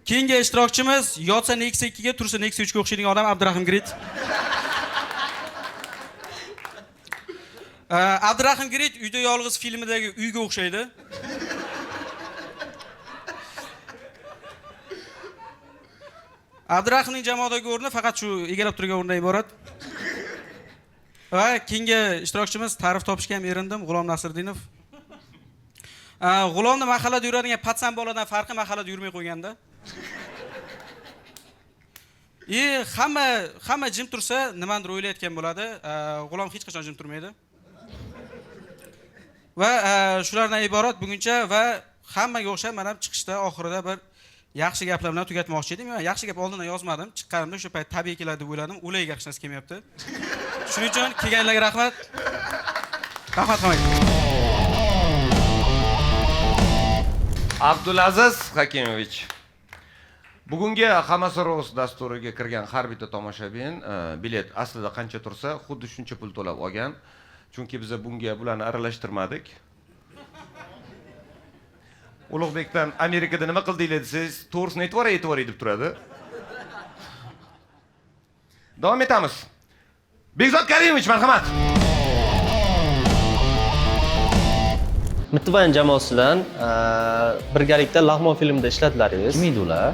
Speaker 10: Keyingi ishtirokchimiz yotsa Nexia 2 ga, tursa Nexia 3 ga o'xshaydigan odam Abdurahim Grit. Abdurahim Grit uyda yolg'iz filmidagi uyga o'xshaydi. Abdurahimning jamoadagi o'rni faqat shu egallab turgan o'rnidan iborat. Va keyingi ishtirokchimiz ta'rif topishga ham erindim, G'ulom Nasriddinov. G'ulomni mahallada yuradigan patsan boladan farqi mahallada yurmay qo'yganda. Hamma jim tursa, nimadir o'ylayotgan bo'ladi. G'ulom hech qachon jim turmaydi. Va shulardan iborat buguncha va hammaga o'xshab men ham chiqishda oxirida bir yaxshi gaplar bilan tugatmoqchi edim. Men yaxshi gap oldindan yozmadim. Chiqqanimda shu payt tabiiy keladi deb o'yladim. O'layga hech narsa kelmayapti. Shuning uchun kelganlarga rahmat. Rahmat qilmang.
Speaker 1: Abdulaziz Hakimovich. Bugungi Hammasi Ro'z dasturiga kirgan har bitta tomoshabin bilet aslida qancha tursa, xuddi shuncha pul to'lab olgan. Chunki biz bunga bularni aralashtirmadik. Ulug'bekdan Amerikada nima qildinglar desangiz, to'g'risini aytvoray deb turadi. Davom etamiz. Begzod Karimovich, marhamat.
Speaker 4: Mitvayn jamoasi bilan birgalikda Lag'mon filmida ishladilaringiz.
Speaker 11: Kim edi ular?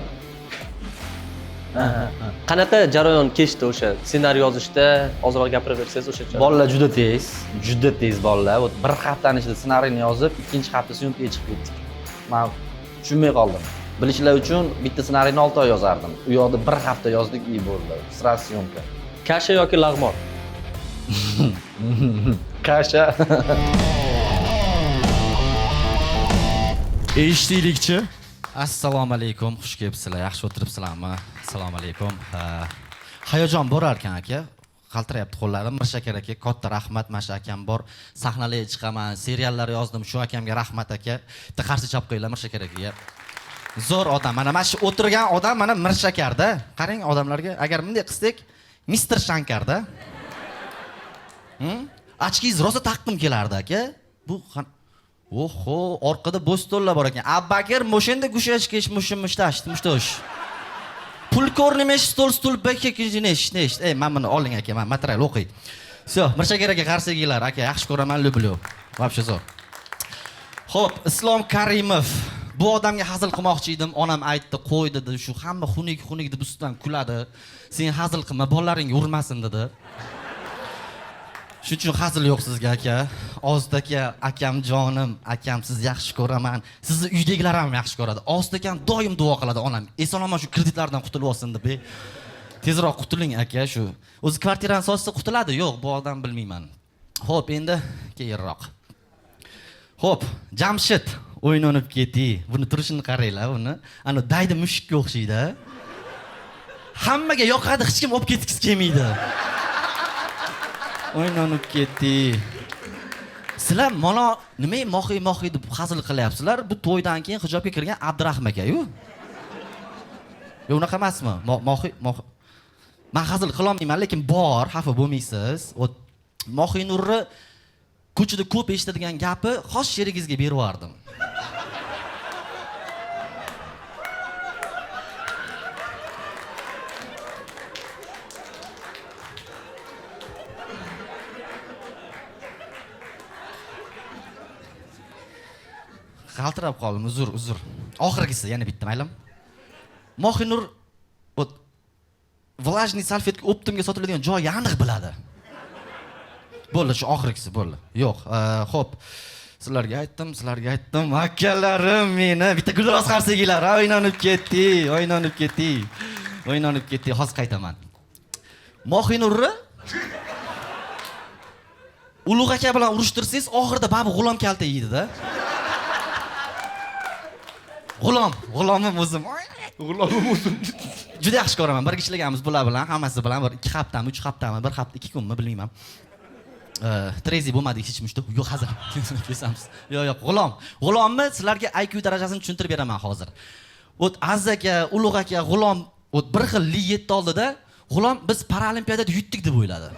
Speaker 4: Qanaqa jarayon kechdi o'sha ssenariy yozishda? Ozroq gapirib bersangiz o'shacha.
Speaker 11: Bolalar juda tez bolalar. Bir haftani ichida ssenariyni yozib, ikkinchi hafta syomkaga chiqib ketdik. Men tushunmay qoldim. Bilishlar uchun bitta ssenariyni 6 oy yozardim. U yoqda bir hafta yozdik, bo'ldi. Sraz syomka.
Speaker 4: Kasha yoki Lag'mon?
Speaker 11: Kasha.
Speaker 12: Eshitdikchi.
Speaker 11: Assalomu alaykum, xush kelibsizlar. Yaxshi o'tiribsizlarmi? Assalomu alaykum. Hayajon borar ekan aka. Qaltirayapti qo'llarim. Mirshakar aka, katta rahmat. Masha akam bor. Sahnalarga chiqaman, seriallar yozdim. Shu akamga rahmat aka. Bitta qarshi chap qo'yinglar Mirshakar akaga. Zo'r odam. Mana shu o'tirgan odam mana Mirshakarda. Qarang odamlarga, agar bunday qilsak, Mr. Shankarda. Achkingiz rosa taqdim kelardi aka. Bu oho, orqada bo'sh stollar bor ekan. Abbakir moshenda gushashkesh mushtash. Pul ko'rnimesh stol bekkekinchi nesh. Men buni oling aka, men material o'qiy. Всё, Mirshakar aka qarshiginglar aka, yaxshi ko'raman, люблю. Вообще zo'r. Xo'p, Islom Karimov. Bu odamga hazil qilmoqchi edim, onam aytdi, qo'y dedi, shu hamma xunuk deb ustidan kuladi. Sen hazil qilma, bolalaring urmasin dedi. Shuning uchun hazil yo'q sizga aka. Ozod aka, akam jonim, akam sizni yaxshi ko'raman. Sizni uydagilar ham yaxshi ko'radi. Ozod akam doim duo qiladi onam. Eson-omon shu kreditlardan qutulib olsin deb. Tezroq qutuling aka shu. O'zi kvartirani sotsa qutuladi? Yo'q, bu odam bilmayman. Xo'p, endi keyinroq. Xo'p, Jamshid o'ynanib ketdi. Buni turishini qaranglar, buni. Ana daydi mushukka o'xshaydi. Hammaga yoqadi, hech kim olib ketgisi kelmaydi. O'ynanib ketdi. Sizlar mana nima mohiy deb hazil qilyapsizlar? Bu to'ydan keyin hijobga kirgan Abdurahim aka-yu. Yo, unaqa emasmi? Mohiy. Men hazil qila olmayman, lekin bor, xafa bo'lmaysiz. Mohiy Nurni ko'chada ko'p eshitadigan gapi xos sherigizga berib yubordim. Qaltirab qoldim, uzr. Oxirgisi yana bitta, maylimi? Mohinur влажный salfetka optimga sotiladigan joyni aniq biladi. Bo'ldi, shu oxirgisi bo'ldi. Yo'q, xo'p. Sizlarga aytdim, akalarim meni bitta gulroz qarsegilar, o'ynanib ketdi. Hozir qaytaman. Mohinurni Ulug' aka bilan urushtirsangiz, oxirida babu g'ulom kalta yeydi-da. G'ulomim o'zim. Juda yaxshi ko'raman. Birga ishlaganmiz bular bilan, hammasi bilan bir 2 haftami, 3 haftami, 1 hafta, 2 kunmi bilmayman. Trezi bo'lmadik hech mishda. Yo'q, hazır. Kesamiz. Yo'q, g'ulomni sizlarga IQ darajasini tushuntirib beraman hozir. Aziz aka, Ulug' aka g'ulom bir xil li yetdi oldida, g'ulom biz paraolimpiadada yutdik deb o'yladi.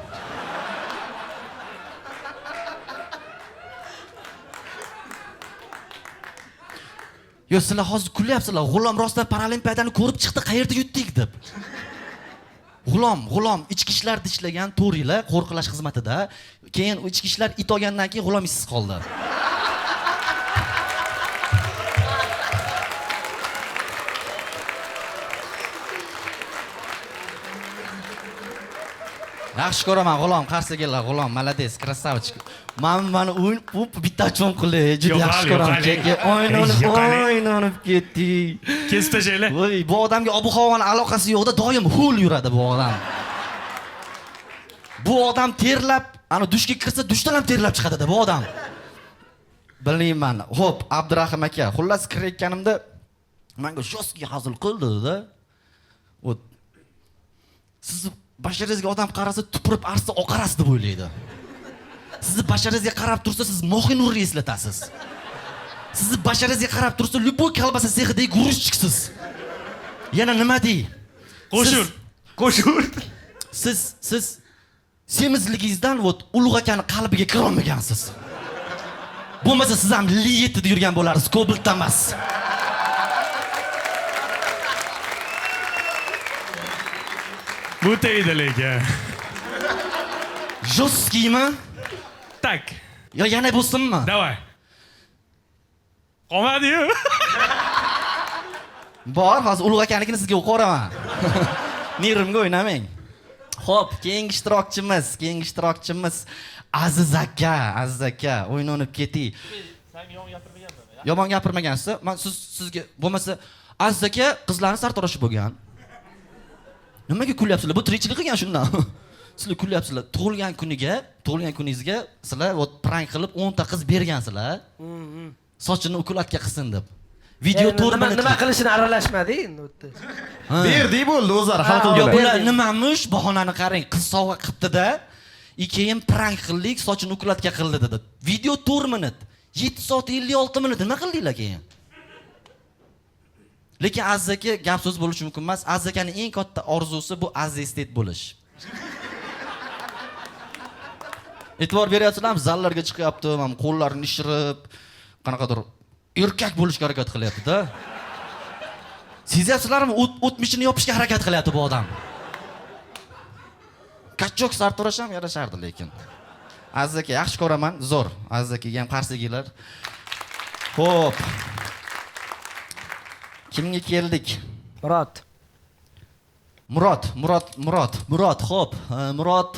Speaker 11: Yo, sizlar hozir kulyapsizlar. G'ulom rostdan paraolimpiadani ko'rib chiqdi, qayerda yutdik deb. G'ulom ichki ishlarda ishlagan 4 yil qo'riqlash xizmatida, keyin ichki ishlar it olgandan keyin g'ulom ishsiz qoldi. Yaxshi ko'raman g'ulom, qarsigalar g'ulom, malades, krasavchik. Mana bitta cho'm qildi, juda yaxshi ko'raman. O'ynanib ketdi.
Speaker 7: Kesib tashlaylar.
Speaker 11: Voy, bu odamga ob-havoning aloqasi yo'qda, doim ho'l yuradi bu odam. Bu odam terlab, ana dushga kirsa, dushdan ham terlab chiqadi-da bu odam. Bilmayman. Xo'p, Abdurahim aka, xullas kirayotganimda menga shoski hazil qildi-da. Siz basharingizga odam qarasa tupurib arsa oqarasiz deb o'ylaydi. Sizni basharingizga qarab tursa siz Mohinurni eslatasiz. Sizni basharingizga qarab tursa любой kolbasa sexidagi guruchchiksiz. Yana nima dey?
Speaker 7: Qo'shur.
Speaker 11: Siz semizligingizdan Ulug' akani qalbiga kira olmagansiz. Bo'lmasa siz ham li yetdi yurgan bo'larsiz, Kobaltda emas.
Speaker 7: Bu tegdi lekin.
Speaker 11: Жесткийmi?
Speaker 7: Tak.
Speaker 11: Yo, yana bo'lsinmi?
Speaker 7: Davay. Qolmadi-yu.
Speaker 11: Bor, hozir Ulug' akanikini sizga o'qiraman. Nerimga o'ynamang. Xo'p, keyingi ishtirokchimiz Aziz aka, o'ynanib ketdi.
Speaker 4: Sen yomon gapirmagansan.
Speaker 11: Yomon gapirmagansiz. Men sizga bo'lmasa Aziz aka qizlarni sartaroshi bo'lgan. Nimaga kulyapsizlar? Bu tirikchilik qilgan shundan. Sizlar kulyapsizlar. Tug'ilgan kuningizga sizlar prank qilib 10 ta qiz bergansizlar. Sochini ukulatka qilsin deb. Video to'rmani
Speaker 3: nima qilishini aralashmadi endi o'tdi.
Speaker 5: Berdik bo'ldi, o'zlari hal qildilar.
Speaker 11: Yo, bular nimamish? Bahonani qarang. Qiz sovg'a qilibdi-da. Keyin prank qildik, sochini ukulatka qildi dedi. Video 4 minut. 7 soat 56 minut nima qildinglar keyin? Lekin Aziz aka gap so'z bo'lishi mumkin emas. Aziz akaning eng katta orzusi bu Aziz estet bo'lish. E'tibor beryapsizlarmi? Zallarga chiqyapti, men qo'llarini ishirib, qanaqadir erkak bo'lishga harakat qilyapti-da. Sezyapsizlarmi? O'tmishini yopishga harakat qilyapti bu odam. Kachok sartarosh ham yarashardi lekin. Aziz aka yaxshi ko'raman, zo'r. Aziz akaga ham qarsigilar. Xo'p. Kimga keldik? Murod, xo'p. Murod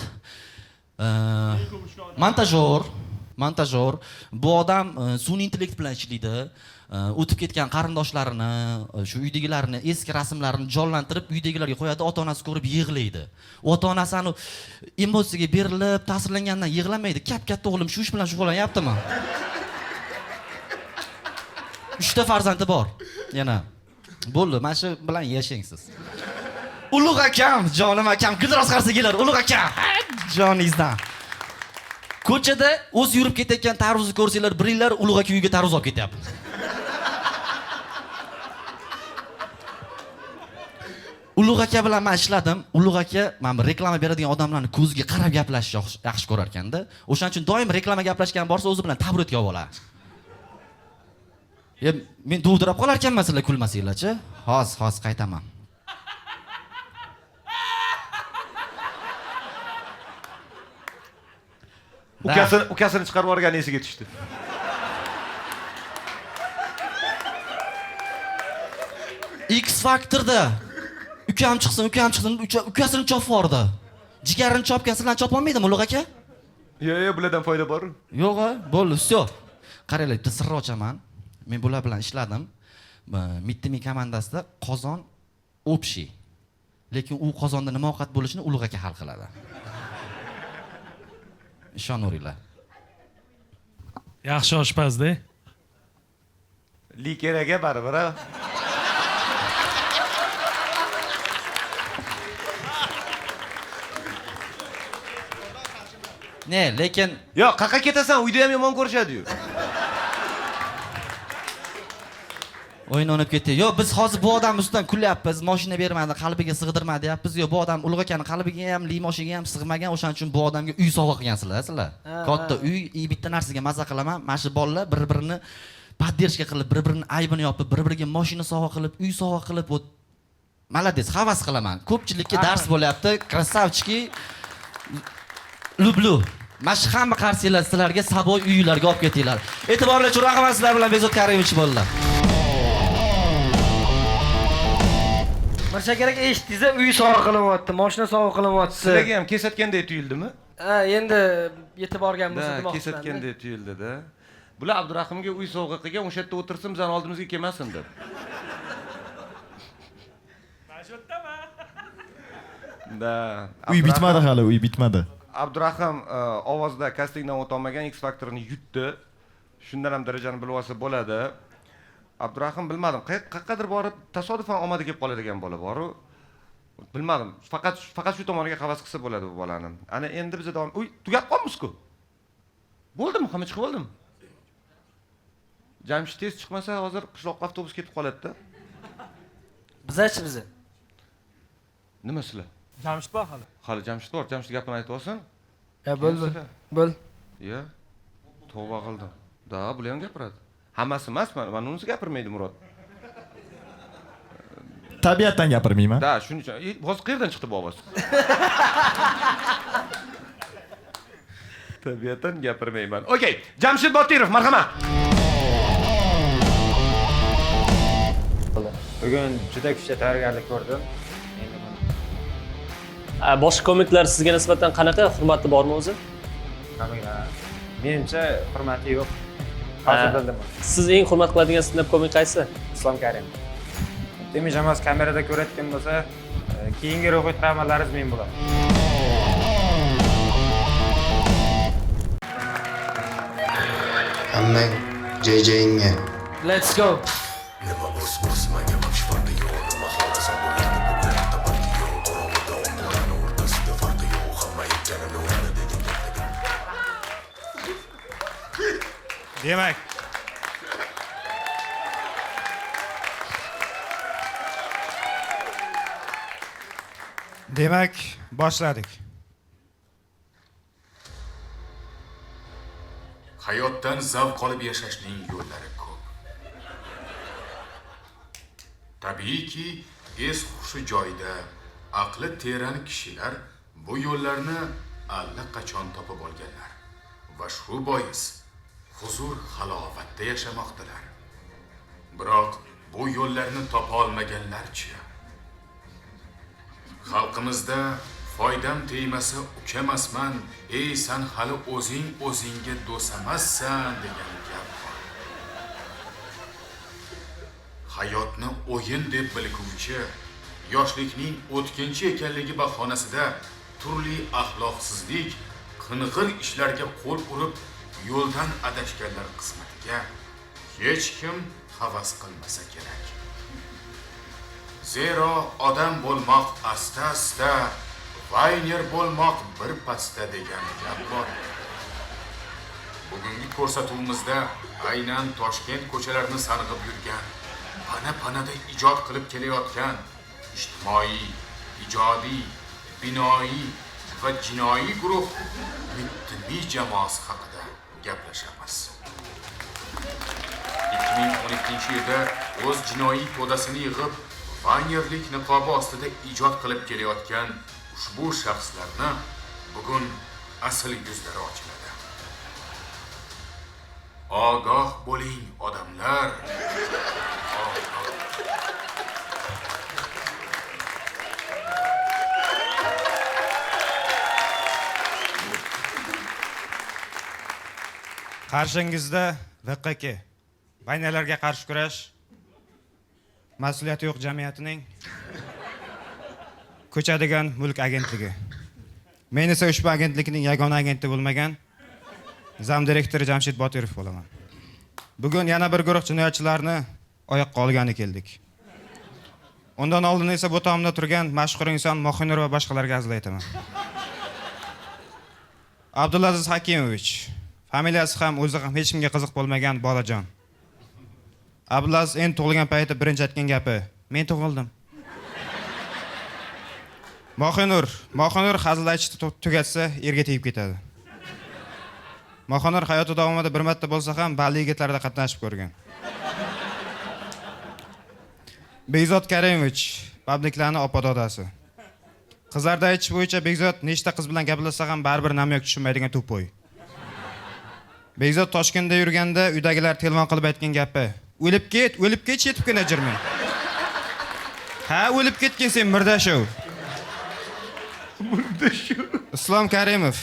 Speaker 11: montajyor. Bu odam sun'iy intellekt bilan ishlaydi. O'tib ketgan qarindoshlarini, shu uydagilarni, eski rasmlarini jonlantirib uydagilarga qo'yadi, ota-onasi ko'rib yig'laydi. Ota-onasi emotsiyaga berilib, ta'sirlangandan yig'lamaydi. Katta o'g'lim shu ish bilan shug'ullanyaptimi? 3 ta farzandi bor. Yana bo'ldi, mana shu bilan yashang siz. Ulug' akam, jonim akam, gulroz qarsigilar, Ulug' akam. Joningizdan. Ko'chada o'z yurib ketayotgan tarvuzni ko'rsanglar, biringlar ulug' aka uyiga tarvuz olib ketyapti. Ulug' aka bilan men ishladim. Ulug' aka men reklama beradigan odamlarni ko'ziga qarab gaplashishni yaxshi ko'rar ekanda. O'shaning uchun doim reklama gaplashgan borsa o'zi bilan taburetga olib oladi. Men dovdirab qolar ekanman sizlar kulmasanglarchi. Hozir qaytaman.
Speaker 1: Ukasini chiqarib yuborgani esiga tushdi.
Speaker 11: X Factorda ukam chiqsin, ukasini chopib yubordi. Jigarini chopgan, sizlarni chopib olmaydimi ulug' aka?
Speaker 1: Yo'q, bulardan foyda bor.
Speaker 11: Yo'q, bo'ldi, всё. Qaranglar, bitta sir ochaman. Men bular bilan ishladim. Mittimi komandasida qozon общий. Lekin u qozonda nima ovqat bo'lishini ulug' aka hal qiladi. Ishonaveringlar.
Speaker 7: Yaxshi oshpazda.
Speaker 1: Likeraga baribir.
Speaker 11: Ne, lekin
Speaker 1: yo'q, qayerga ketasan? Uyda ham yomon ko'rishadi-yu.
Speaker 11: o'yin o'ynab ketdi. Yo'q, biz hozir bu odam ustidan kulyapmiz. Mashina bermadi, qalbiga sig'dirma deyapmiz. Yo'q, bu odam ulug' akani qalbiga ham, limoshiga ham sig'magan. O'shaning uchun bu odamga uy sovg'a qilgansizlar, sizlar. Katta uy, bitta narsaga mazza qilaman. Mana shu bolalar bir-birini поддержка qilib, bir-birini aybini yopib, bir-biriga mashina sovg'a qilib, uy sovg'a qilib, молодец, havas qilaman. Ko'pchilikka dars bo'lyapti. Krasavchiki. Lublю. Mana shu hamma qarsiylar sizlarga Saboy uylarga olib ketinglar. E'tiborli uchun rahmat, sizlar bilan Bezod Karimович bo'ldilar.
Speaker 3: Mirshakar aka eshitdingiz, uy sovg'a qilyapti, mashina sovg'a qilyapti.
Speaker 1: Sizlarga ham kesatganday tuyuldimi?
Speaker 3: Ha, endi yetib borgan bo'lsa demoqchiman.
Speaker 1: Kesatganday tuyuldi-da. Bular Abdurahimga uy sovg'a qilgan, o'sha yerda o'tirsin, bizning oldimizga kelmasin deb. Da.
Speaker 12: Uy bitmadi hali, uy bitmadi.
Speaker 1: Abdurahim ovozda kastingdan o'tolmagan, X Factor'ni yutdi. Shundan ham darajani bilib olsa bo'ladi. Abdurahim bilmadim, qayerqadir borib tasodifan omadi kelib qoladigan bola bor-ku. Bilmadim, faqat shu tomoniga havas qilsa bo'ladi bu bolani. Ana endi biz davom. Uy, tugab qolmiz-ku. Bo'ldimi? Hamma chiqib oldimi? Jamshid tez chiqmasa hozir qishloqqa avtobus ketib qoladi-da.
Speaker 3: Bizachi bizi.
Speaker 1: Nima sizlar?
Speaker 3: Jamshid bor hali.
Speaker 1: Hali Jamshid bor. Jamshid gapini aytib olsin.
Speaker 3: Bo'l.
Speaker 1: Ya. Tavba qildim. Da, bular ham gapiradi. Hammasi emas, men unisi gapirmaydi Murod.
Speaker 12: Tabiatdan gapirmayman.
Speaker 1: Da, shuning uchun. Hozir qayerdan chiqdi bu ovoz? Tabiatdan gapirmayman. Okey, Jamshid Botirov, marhamat.
Speaker 13: Bugun juda kuchli tayyorgarlik ko'rdim.
Speaker 4: Boshqa komiklar sizga nisbatan qanaqa, hurmati bormi o'zi?
Speaker 13: Komiklar. Menimcha hurmati yo'q. Hozir bildim.
Speaker 4: Siz eng hurmat qiladigan stand-up komik qaysi?
Speaker 13: Islom Karimov. Demi jamoasi kamerada ko'rayotgan bo'lsa, keyingi ruhiy travmalaringiz men bo'laman.
Speaker 14: Hammang JJ'ingga.
Speaker 3: Let's go.
Speaker 12: Demak, boshladik.
Speaker 15: Hayotdan zavq olib yashashning yo'llari ko'p. Tabiiyki, es-hushi joyida, aqli teran kishilar bu yo'llarni allaqachon topib olganlar va shu bois huzur halovatda yashamoqdalar. Biroq bu yo'llarni topa olmaganlarchi? Xalqimizda foydam tegmasa ukamasman, ey san hali o'zingga do'samassan degan gap bor. Hayotni o'yin deb bilguvchi, yoshlikning o'tkinchi ekanligi bahonasida turli axloqsizlik, qing'ir ishlarga qo'l urib, yo'ldan adashganlar qismatiga hech kim havas qilmasa kerak. Zero odam bo'lmoq asta-asta, vayner bo'lmoq bir pasta degan gap bor. Bugungi ko'rsatuvimizda aynan Toshkent ko'chalarini sanig'ib yurgan, pana-panada ijod qilib kelayotgan ijtimoiy, ijodiy, binoiy va jinoiy guruh Mittimiy jamoasi haqida gaplashamiz. 2012-yilda o'z jinoiy to'dasini yig'ib, vangerlik niqobi ostida ijod qilib kelayotgan ushbu shaxslarni bugun asl yuzlari ochiladi. Ogoh bo'ling odamlar.
Speaker 13: Qarshingizda VQK Baynalarga qarshi kurash mas'uliyati yo'q jamiyatining ko'chadigan mulk agentligi. Men esa ushbu agentlikning yagona agenti bo'lmagan zamdirektori Jamshid Botirov bo'laman. Bugun yana bir guruh jinoyatchilarni oyoqqa olgani keldik. Undan oldin esa bu tomda turgan mashhur inson Moxinur va boshqalarga azizlik aytaman. Abdulaziz Hakimovich, familiyasi ham o'zi ham hech kimga qiziq bo'lmagan bolajon. Abdulaziz endi tug'ilgan payti birinchi aytgan gapi: "Men tug'ildim." Moxinur hazil aytishni tugatsa, erga tegib ketadi. Moxinur hayoti davomida bir marta bo'lsa ham balli yigitlarda qatnashib ko'rgan. Begzod Karimovich, babniklarning opa-dodasi. Qizlarda aytish bo'yicha Begzod nechta qiz bilan gaplashsa ham baribir namyoq tushunmaydigan to'poy. Begzod Toshkentda yurganda uydagilar telefon qilib aytgan gapi: "O'lib ket, yetibgina jirman." Ha, o'lib ketgin sen murdashuv. Islom Karimov.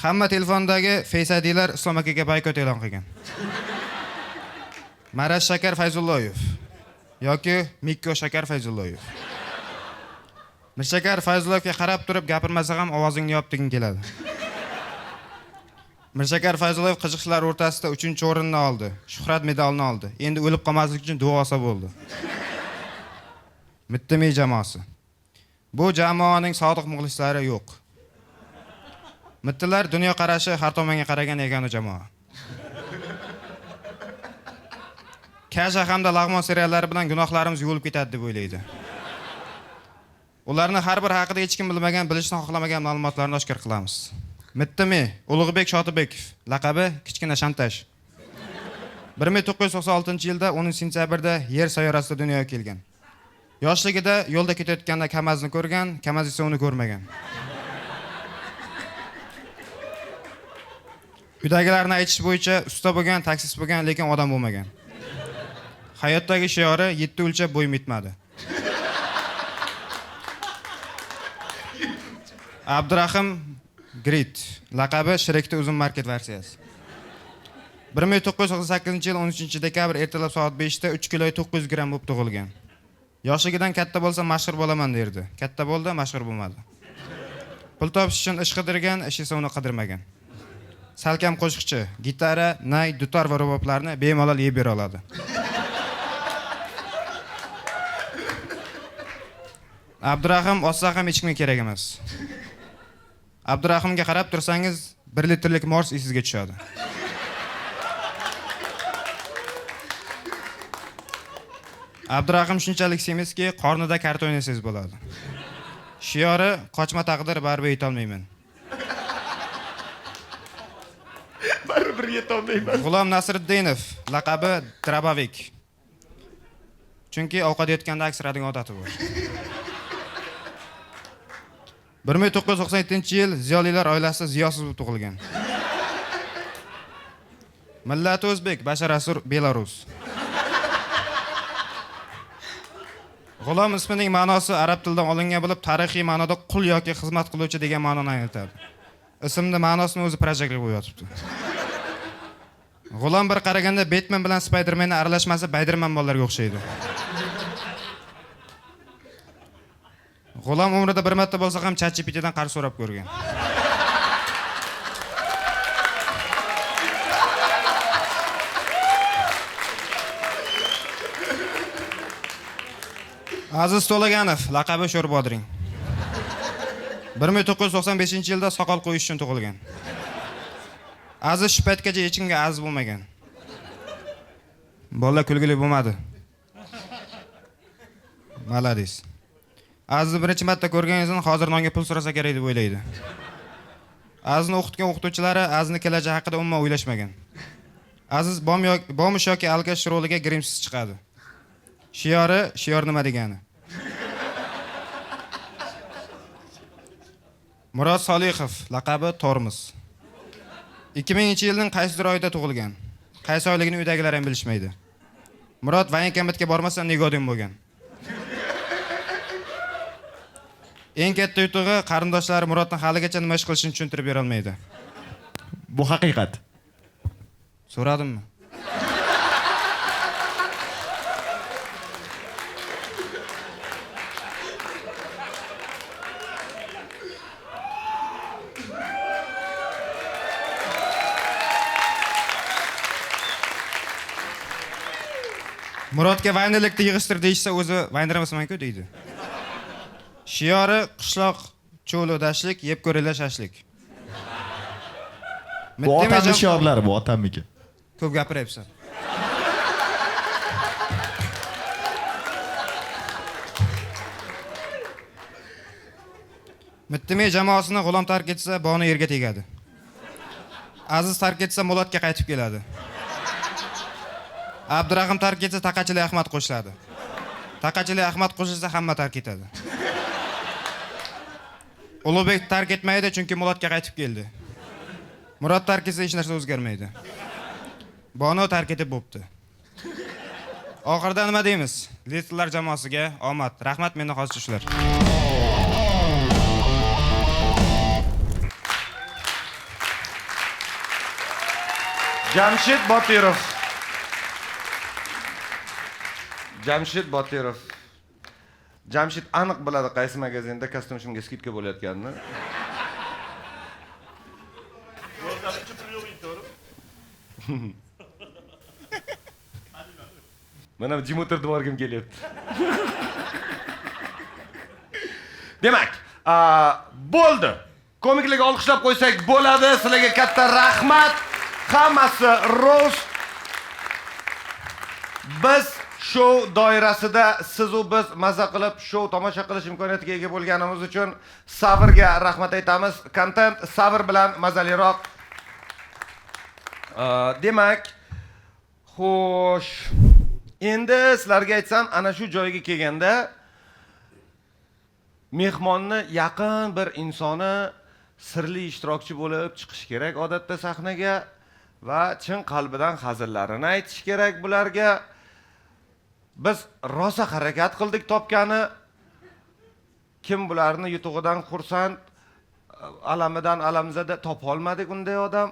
Speaker 13: Hamma telefondagi Faysadilar Islom akaga boykot e'lon qilgan. Maraz Shakar Fayzulloyev yoki Mikko Shakar Fayzulloyev. Mirshakar Fayzulloyevga qarab turib gapirmasa ham ovozingni yoptiging keladi. Mirshakar Fayzulloyev qiziqchilar o'rtasida 3-o'rinni oldi. Shuhrat medalini oldi. Endi o'lib qolmaslik uchun duo olsa bo'ldi. Mittimiy jamoasi. Bu jamoaning sodiq muxlislari yo'q. Mittilar dunyo qarashi har tomonga qaragan yagona jamoa. Kasha hamda lag'mon seriallari bilan gunohlarimiz yuvilib ketadi deb o'ylaydi. Ularni har bir haqida hech kim bilmagan, bilishni xohlamagan ma'lumotlarni oshkor qilamiz. Mittimiy Ulug'bek Shotibekov, laqabi Kichkina Shantaj. 1996-yilda 10-sentyabrda Yer sayyorasida dunyoga kelgan. Yoshligida yo'lda ketayotganda Kamazni ko'rgan, Kamaz esa uni ko'rmagan. Uydagilarni aytish bo'yicha usta bo'lgan, taksist bo'lgan, lekin odam bo'lmagan. Hayotdagi shiori 7 o'lchab bo'yim yetmadi. Abdurahim Grit, laqabi Shrekda uzun market versiyasi. 1998-yil 13-dekabr ertalab soat 5 da 3 kilo 900 gram bo'lib tug'ilgan. Yoshligidan katta bo'lsa mashhur bo'laman derdi. Katta bo'ldi, mashhur bo'lmadi. Pul topish uchun ish qidirgan, ish esa uni qidirmagan. Salkam qo'shiqchi, gitara, nay, dutor va ruboblarni bemalol yeb bera oladi. Abdurahim olsa ham hech kimga kerak emas. Abdurahimga qarab tursangiz 1 litrlik mors esingizga tushadi. Abdurahim shunchalik semizki, qornida karton yesangiz bo'ladi. Shiori qochma taqdir baribir yetolmayman.
Speaker 1: Baribir yetolmayman.
Speaker 13: G'ulom Nasriddinov, laqabi Drabavik. Chunki ovqat yetganda aksiradigan odati bor. 1997-yil ziyolilar oilasida ziyosiz bo'lib tug'ilgan. Millati o'zbek, basharasi Belarus. G'ulom ismining ma'nosi arab tilidan olingan bo'lib, tarixiy ma'noda qul yoki xizmat qiluvchi degan ma'noni anglatadi. Ismning ma'nosini o'zi projektga qo'yib yotibdi. G'ulom bir qaraganda Batman bilan Spider-Manning aralashmasi Bayderman bolalarga o'xshaydi. G'ulom umrida bir marta bo'lsa ham ChatGPTdan qarz so'rab ko'rgan. Aziz To'laganov, laqabi Sho'rbodring. 1995-yilda soqol qo'yish uchun tug'ilgan. Aziz shu paytgacha hech kimga aziz bo'lmagan. Bolalar kulgili bo'lmadi. Malades. Azizni birinchi marta ko'rganingizni hozir nonga pul so'rasa kerak deb o'ylaydi. Azizni o'qitgan o'qituvchilari Azizni kelajagi haqida umuman o'ylashmagan. Aziz bomish yoki alkash roliga grimsiz chiqadi. Shior nima degani? Murod Solihov, laqabi Tormiz. 2000-yilning qaysidir oyida tug'ilgan. Qaysi oyligini uydagilar ham bilishmaydi. Murod voyenkomatga bormasa negodim bo'lgan. Eng katta yutug'i qarindoshlari Murodni haligacha nima ish qilishini tushuntirib bera olmaydi.
Speaker 12: Bu haqiqat.
Speaker 13: So'radimmi? Murodga vaynelikni yig'ishtir deyishsa o'zi vayniramasman-ku deydi. Shiori qishloq cho'li dashlik, yeb ko'ringlar shashlik.
Speaker 12: Bu otamning shiorlari, bu otamniki.
Speaker 13: Ko'p gapiryapsan. Mittime jamoasini G'ulom tark etsa, boni yerga tegadi. Aziz tark etsa, Mulatga qaytib keladi. Abdurahim tark etsa, Taqachili Ahmad qo'shiladi. Taqachili Ahmad qo'shilsa, hamma tark etadi. Ulug'bek tark etmaydi, chunki Mulatga qaytib keldi. Murod tark etsa, hech narsa o'zgarmaydi. Bono tark etib bo'pti. Oxirida nima deymiz? Littlar jamoasiga omad. Rahmat, meni hozir shular.
Speaker 1: Jamshid Botirov. Jamshid aniq biladi qaysi magazinda kostyumimga skidka bo'layotganini. Mana jim o'tirib borgim kelyapti. Demak, bo'ldi. Komiklarga olqishlab qo'ysak bo'ladi. Sizlarga katta rahmat. Hammasi rost. Biz show doirasida siz u biz maza qilib show tomosha qilish imkoniyatiga ega bo'lganimiz uchun Savrga rahmat aytamiz. Kontent Savr bilan mazaliroq. Demak, xo'sh. Endi sizlarga aytsam, ana shu joyga kelganda mehmonni yaqin bir insoni sirli ishtirokchi bo'lib chiqish kerak odatda sahnaga va chin qalbidan hazillarini aytish kerak bularga. Biz rosa harakat qildik topgani. Kim bularni yutug'idan xursand, alamidan alamzada topa olmadik unday odam.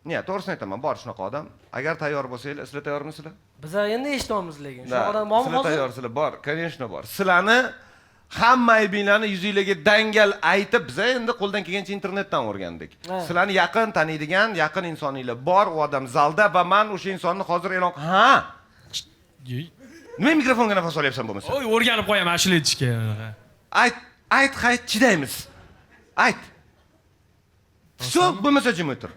Speaker 1: Ne, to'g'risini aytaman, bor shunaqa odam. Agar tayyor bo'lsanglar, sizlar tayyormisizlar?
Speaker 3: Biz endi eshitamiz lekin. Shu odam bormi hozir?
Speaker 1: Sizlar tayyorsizlar, bor, конечно bor. Sizlarni hamma aybinglarni yuzinglarga dangal aytib, biz endi qo'ldan kelgancha internetdan o'rgandik. Sizlarni yaqin taniydigan, yaqin insoninglar bor, u odam zalda va men o'sha insonni hozir e'lon Nima mikrofonga nafas olyapsan bo'lmasa?
Speaker 7: Oy, o'rganib qo'yaman ashula aytishga.
Speaker 1: Ayt, chidaymiz. Ayt. So'q bo'lmasa jim o'tir.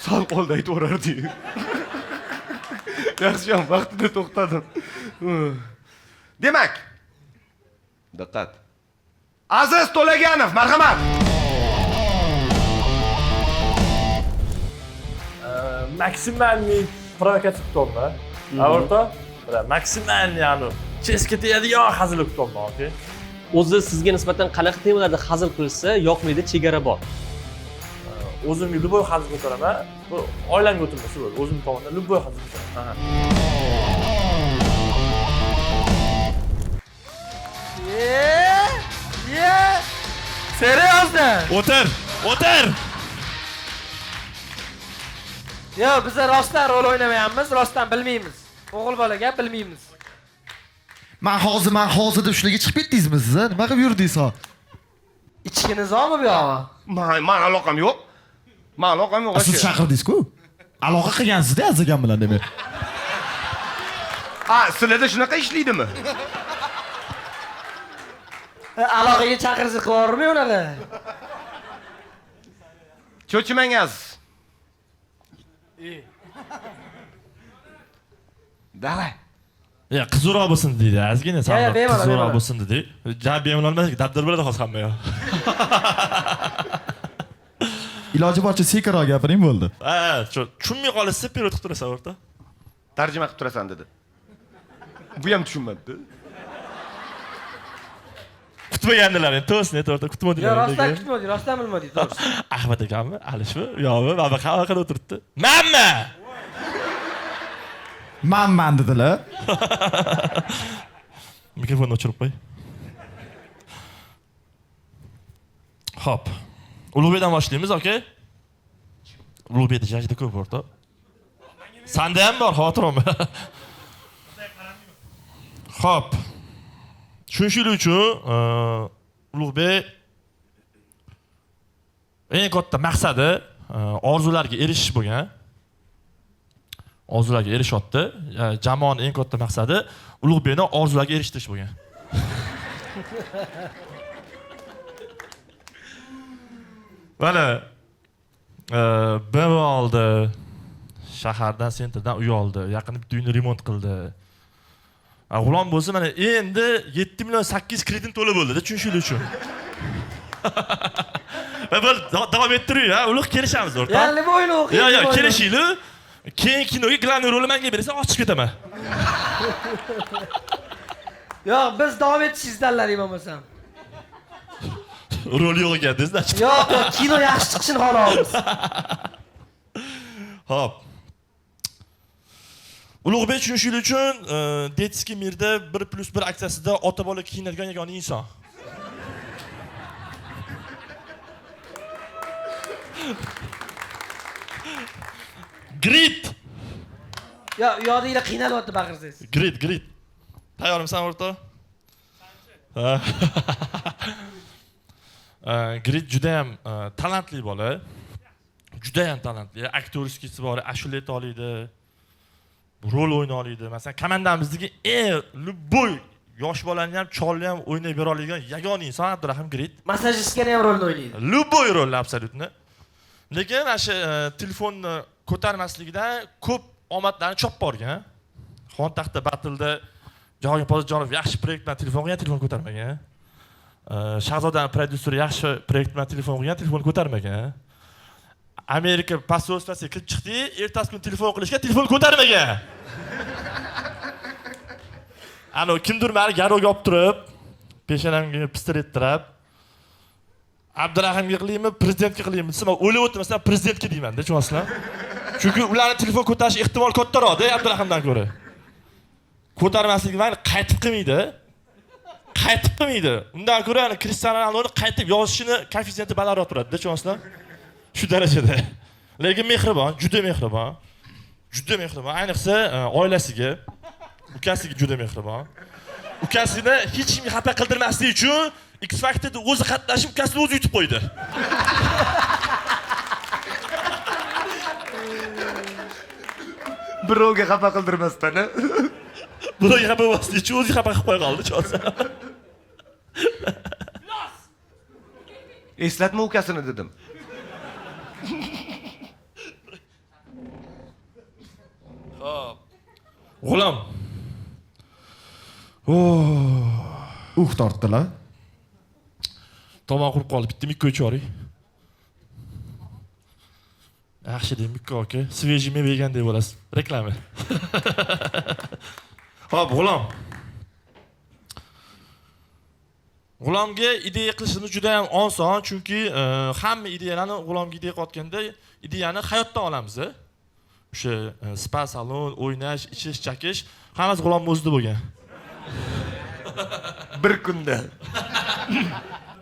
Speaker 1: Sal qoldi aytaverardi. Yaxshi, vaqtida to'xtadim. Demak, diqqat. Aziz To'laganov, marhamat.
Speaker 16: Maksimalniy provokativ kutolma. O'rta, maksimalniy cheska tegadigan hazil kutolma, okey?
Speaker 4: O'zi sizga nisbatan qanaqa temalarda hazil qilsa, yoqmaydi, chegara bor.
Speaker 16: O'zimga любой hazil ko'taraman. Bu oilamga o'tirmasa bo'ladi. O'zim tomonidan любой hazil ko'taraman.
Speaker 3: Seriozdan?
Speaker 12: O'tir.
Speaker 3: Yo, biz rostdan rol o'ynamayapmiz, rostdan bilmaymiz. O'g'il bolaga bilmaymiz.
Speaker 12: Men hozir deb shularga chiqib ketdingizmi siz? Nima qilib yurdingiz ho?
Speaker 3: Ichkinizmi bu yog'i?
Speaker 1: Men aloqam yo'q.
Speaker 12: Siz chaqirdingiz-ku. Aloqa qilgansiz-da Azagan bilan demak.
Speaker 1: Sizlarda shunaqa ishlaydimi?
Speaker 3: Aloqaga chaqirsa qilavermi unaqa?
Speaker 1: Cho'chimangiz. Давай.
Speaker 16: Ya qizroq bo'lsin deydi. Ozgina
Speaker 3: Ya, ya, bemalol,
Speaker 16: qizroq
Speaker 3: bemalol.
Speaker 16: bo'lsin dedi. Ja bemalol emas, dabdar bo'ladi hozir hamma yoq.
Speaker 12: Iloji boricha sekinroq gapiring bo'ldi.
Speaker 16: Ha, tushunmay qolsa perot qilib turasan o'rta.
Speaker 1: Tarjima qilib turasan dedi. Bu ham tushunmadi.
Speaker 16: Kutmagandilar endi, to'g'risini aytib o'rta, kutmadilar.
Speaker 3: Yo, rostdan kutmadik, rostdan bilmadik, to'g'risi.
Speaker 16: Ahmad akammi? Alishmi? Yo'qmi? Mana qayoqqa o'tiribdi? Manmi?
Speaker 12: Man dedilar.
Speaker 16: Mikrofonni o'chirib qo'y. Xo'p. Ulug'bekdan boshlaymiz, okey? Ulug'bekda jajda ko'p o'rta. Sanda ham bor, xotirim. Xo'p. Tushunishlik uchun Ulug'bek eng katta maqsadi orzularga erishish bo'lgan. Orzularga erishyapti. Jamoaning eng katta maqsadi Ulug'bekni orzularga erishtirish bo'lgan. Mana bir oldi. Shahardan, sentrdan uy oldi. Yaqinda bitta uyni remont qildi. G'ulom bo'lsa mana endi 7 million 800 kredit to'lab bo'ldi-da, tushunishlik uchun. Va biz davom ettiring, ha, ulug' kelishamiz o'rtoq.
Speaker 3: Ya, nima o'yloq?
Speaker 16: Yo, kelishinglar. Keyin kinoga glavniy rolni menga bersa, ochib ketaman.
Speaker 3: Yo'q, biz davom etishingizdanlar bo'lmasam.
Speaker 16: Rol yo'q ekan desiz-da.
Speaker 3: Yo'q, kino yaxshi chiqishini xohlaymiz.
Speaker 16: Hop. Ulug'bek tushunishlik uchun Detskiy mirda 1+1 aksiyasida ota bola kiyinadigan yagona inson. Grit.
Speaker 3: Ya, uyog'inglar qiynalyapti baqirsangiz.
Speaker 16: Grit. Tayyormisan o'rtoq? Grit juda ham talantli bola. Juda ham talantli. Aktorskisi bor, ashula ayta oladi. Rol o'ynay oladi. Masalan, komandamizdagi eng любой yosh bolani ham, cholni ham o'ynay bera oladigan yagona inson Abdurahim Grit.
Speaker 3: Massajistga ham rolni o'ynaydi.
Speaker 16: Любой rol absolutni. Lekin o'sha telefonni ko'tarmasligidan ko'p omadlarni chop borgan. Xontaxta battle'da Jahongir Pozorjonov yaxshi proyekt bilan telefon qilgan, telefon ko'tarmagan. Shahzodaning prodyuseri yaxshi proyekt bilan telefon qilgan, telefon ko'tarmagan. Amerika posolstvosiga kirib chiqdi, ertasi kuni telefon qilishga telefon ko'tarmagan. Ano kimdir meni garovga olib turib, peshonamga pistolet tirab, Abdurahimga qilaymi, prezidentga qilaymi desam, o'ylab o'tdim, masalan, prezidentga deyman-da, tushunasizlar? Chunki ularning telefon ko'tarish ehtimol kattaroq-da Abdurahimdan ko'ra. Ko'tarmasligi mayli qaytib qilmaydi. Qaytib qilmaydi. Undan ko'ra Cristiano Ronaldoning qaytib yozishini koeffitsiyenti balandroq turadi-da, tushunasizlar? Shu darajada. Lekin mehribon, juda mehribon. Juda mehribon. Ayniqsa oilasiga, ukasiga juda mehribon. Ukasini hech kimga xafa qildirmaslik uchun X Factor'da o'zi qatnashib, ukasini o'zi yutib qo'ydi.
Speaker 1: Birovga xafa qildirmasdan.
Speaker 16: Birovga xafa bo'lmaslik uchun o'zi xafa qilib qo'ya qoldi, tushunasizlar?
Speaker 1: Eslatma ukasini dedim.
Speaker 16: Xo'p. G'ulom.
Speaker 12: Tortdilar.
Speaker 16: Tomon qurib qoldi. Bitta mikko ichori. Yaxshi deb mikko aka. Svejiy meva yegandek bo'lasiz. Reklama. Xo'p, G'ulom. G'ulomga ideya qilishimiz juda ham oson, chunki hamma ideyalarni G'ulomga ideya qilayotganda ideyani hayotdan olamiz. O'sha spa salon, o'ynash, ichish, chakish hammasi G'ulomning o'zida bo'lgan.
Speaker 1: Bir kunda.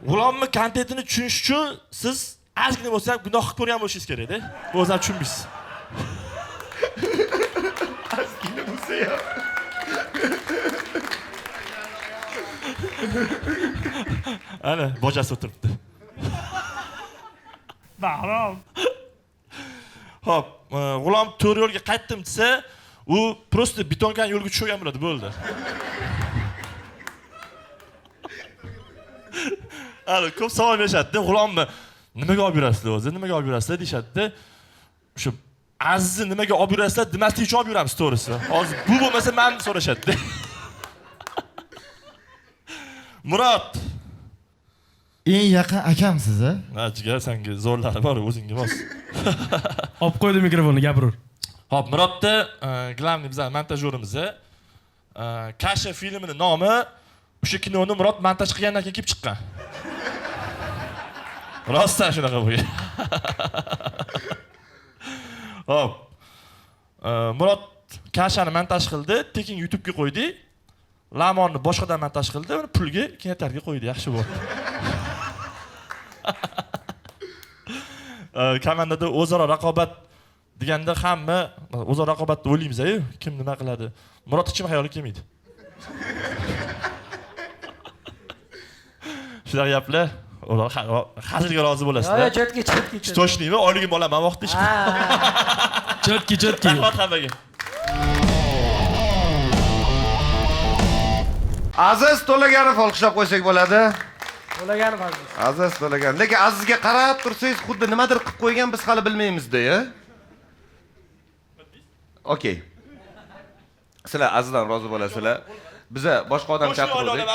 Speaker 16: G'ulomning kontentini tushunish uchun siz ozgina bo'lsa ham gunoh qilib ko'rgan bo'lishingiz kerak-da. Bu o'zini tushunmaysiz.
Speaker 1: Ozgina bo'lsa ham.
Speaker 16: Ana, bojasi o'tiribdi. Bahrom. Hop, G'ulom to'g'ri yo'lga qaytdim desa, u просто betonkan yo'lga tushgan bo'ladi, bo'ldi. Ana, ko'p savol berishadi. G'ulomni nimaga olib yurasizlar o'zi? Nimaga olib yurasizlar deyshadi-da. O'sha Azizni nimaga olib yurasizlar, demaslik uchun olib yuramiz to'g'risi. Hozir bu bo'lmasa menni so'rashadi. Murod.
Speaker 12: Eng yaqin akamsiz, a?
Speaker 16: Ha, jigar, senga zo'rlari bor, o'zingga mos.
Speaker 7: Olib qo'ydi mikrofonni, gapiraver.
Speaker 16: Hop, Murodda glavniy bizning montajyorimiz. Kasha filmining nomi o'sha kinoni Murod montaj qilgandan keyin kelib chiqqan. Rostdan shunaqa bo'lgan. Hop. Murod Kashani montaj qildi, tekin YouTube'ga qo'ydi. Lamonni boshqadan montaj qildi, uni pulga kinoteatrga qo'ydi, yaxshi bo'ldi. Komandada o'zaro raqobat deganda hamma o'zaro raqobatni o'ylaymiz-ku, kim nima qiladi. Murod hech kim xayoliga kelmaydi. Shunaqa gaplar, ular hazilga rozi bo'lasizlar.
Speaker 3: Yo'q, chetki.
Speaker 16: Toshniymi? Oyligim olaman vaqtda ish.
Speaker 7: Chetki.
Speaker 16: Rahmat hammaga.
Speaker 1: Aziz To'laganov olqishlab qo'ysak bo'ladi.
Speaker 3: To'laganov
Speaker 1: Aziz To'lagan. Lekin Azizga qarab tursangiz, xuddi nimadir qilib qo'ygan, biz hali bilmaymiz-da. Okey. Sizlar Azizdan rozi bo'lasizlar. Biza boshqa odam chaqirdik.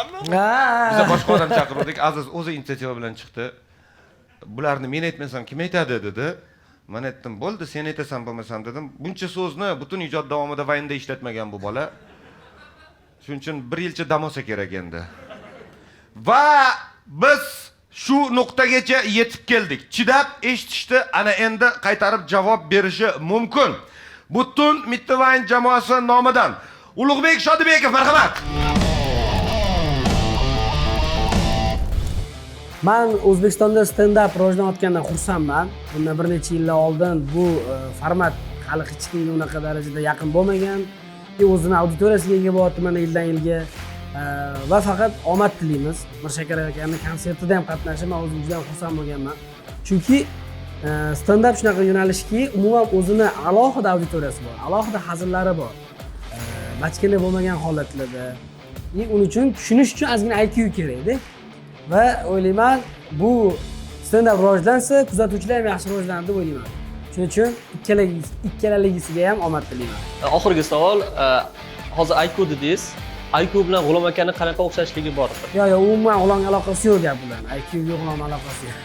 Speaker 1: Biza boshqa odam chaqirdik. Aziz o'zi inisiativa bilan chiqdi. Bularni men aytmasam kim aytadi dedi. Men aytdim, bo'ldi, sen aytasan bo'lmasam dedim. Buncha so'zni butun ijod davomida Vaynda ishlatmagan bu bola. Shuning uchun 1 yilcha dam olsa kerak endi. Va biz shu nuqtagacha yetib keldik. Chidab eshitishdi, ana endi qaytarib javob berishi mumkin. Butun Mittivayn jamoasi nomidan Ulug'bek Shodibekov, marhamat.
Speaker 17: Men O'zbekistonda stand-up rivojlanayotganidan xursandman. Bundan bir necha yillar oldin bu format hali hech kimga unaqa darajada yaqin bo'lmagan. O'zini auditoriyasiga ega bo'lyapti mana yildan yilga. Va faqat omad tilaymiz. Mirshakar akaning konsertida ham qatnashib, men o'zim juda ham xursand bo'lganman. Chunki stand-up shunaqa yo'nalishki, umuman o'zini alohida auditoriyasi bor, alohida hazillari bor. Bachkana bo'lmagan holatlarda. Uning uchun tushunish uchun ozgina IQ kerak-da. Va o'ylayman, bu stand-up rivojlansa, kuzatuvchilar ham yaxshi rivojlanadi deb o'ylayman. Shuning uchun ikkalalisiga ham omad tilayman.
Speaker 4: Oxirgi savol, hozir IQ dedingiz. IQ bilan G'ulom akaning qanaqa o'xshashligi bor?
Speaker 17: Yo'q, umuman G'ulomga aloqasi yo'q gap bilan. IQ ga G'ulom aloqasi yo'q.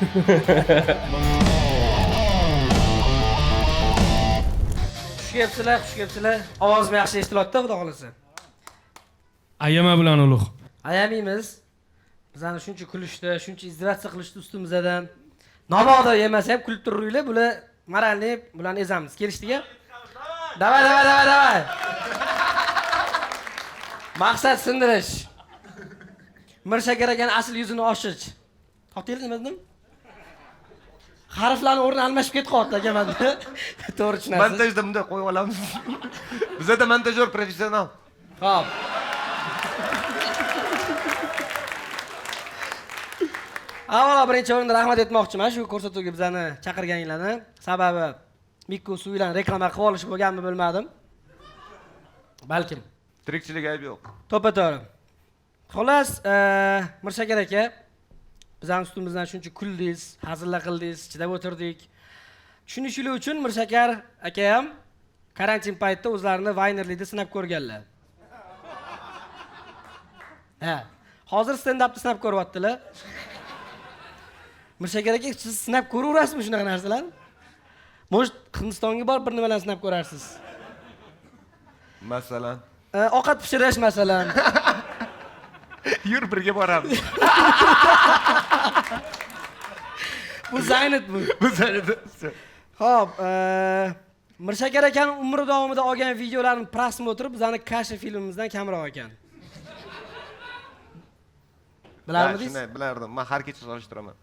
Speaker 3: Xush kelibsizlar. Ovozim yaxshi eshitilyapti, xudo xolasa.
Speaker 7: Ayama bilan ulug'.
Speaker 3: Ayamaymiz. Bizani shuncha kulishdi, shuncha izdivatsiya qilishdi ustimizdan. Namoda yemasa ham kulib turinglar, bular maralib, bularni ezamiz. Kelishdiki? Davay. Maqsad sindirish. Mirshakar akaning asl yuzini oshirish. To'xtaylik nima dedim? Harflarning o'rni almashib ketib qoldi aka menda. To'g'ri tushunasiz.
Speaker 1: Montajda bunday qo'yib olamiz. Bizda montajyor professional.
Speaker 3: Xo'p. Avvalo birinchi o'rinda rahmat aytmoqchiman shu ko'rsatuvga bizani chaqirganinglarni. Sababi Mikko suv bilan reklama qilib olish bo'lganmi bilmadim. Balkim.
Speaker 1: Tirikchilik ayb yo'q.
Speaker 3: To'ppa-to'g'ri. Xolos, Mirshakar aka, bizning ustimizdan shuncha kuldingiz, hazillar qildingiz, chidab o'tirdik. Tushunishingiz uchun Mirshakar aka ham karantin paytida o'zlarini Waynerlikda sinab ko'rganlar. Ha, hozir stand-upni sinab ko'ryaptilar. Mirshakar aka, siz sinab ko'raverasizmi shunaqa narsalarni? Mo'sh Hindistonga borib bir nimalarni sinab ko'rarsiz.
Speaker 1: Masalan,
Speaker 3: ovqat pishirish masalan.
Speaker 1: Yur birga boramiz.
Speaker 3: Bu zaynat bu.
Speaker 1: Bu zaynat.
Speaker 3: Xo'p, Mirshakar akaning umri davomida olgan videolarni prosmotri bizning Kasha filmimizdan kamroq ekan. Bilarmidingiz?
Speaker 1: Shunday bilardim. Men har kecha solishtiraman.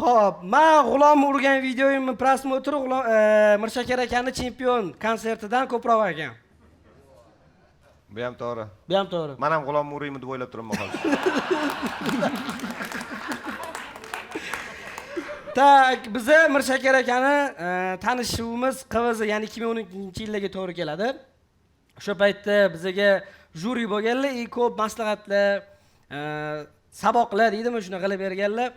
Speaker 3: Xo'p, men G'ulom urgan videoyimni prosmotri Mirshakar akaning chempion konsertidan ko'proq ekan.
Speaker 1: Bu ham to'g'ri.
Speaker 3: Bu ham to'g'ri.
Speaker 1: Men ham G'ulom uraymi deb o'ylab turaman hozir.
Speaker 3: Tak, biza Mirshakar akani tanishuvimiz qivizi, ya'ni 2012-yilga to'g'ri keladi. O'sha paytda bizaga juri bo'lganlar, ko'p maslahatlar, saboqlar deydimi, shunaqa qilib berganlar.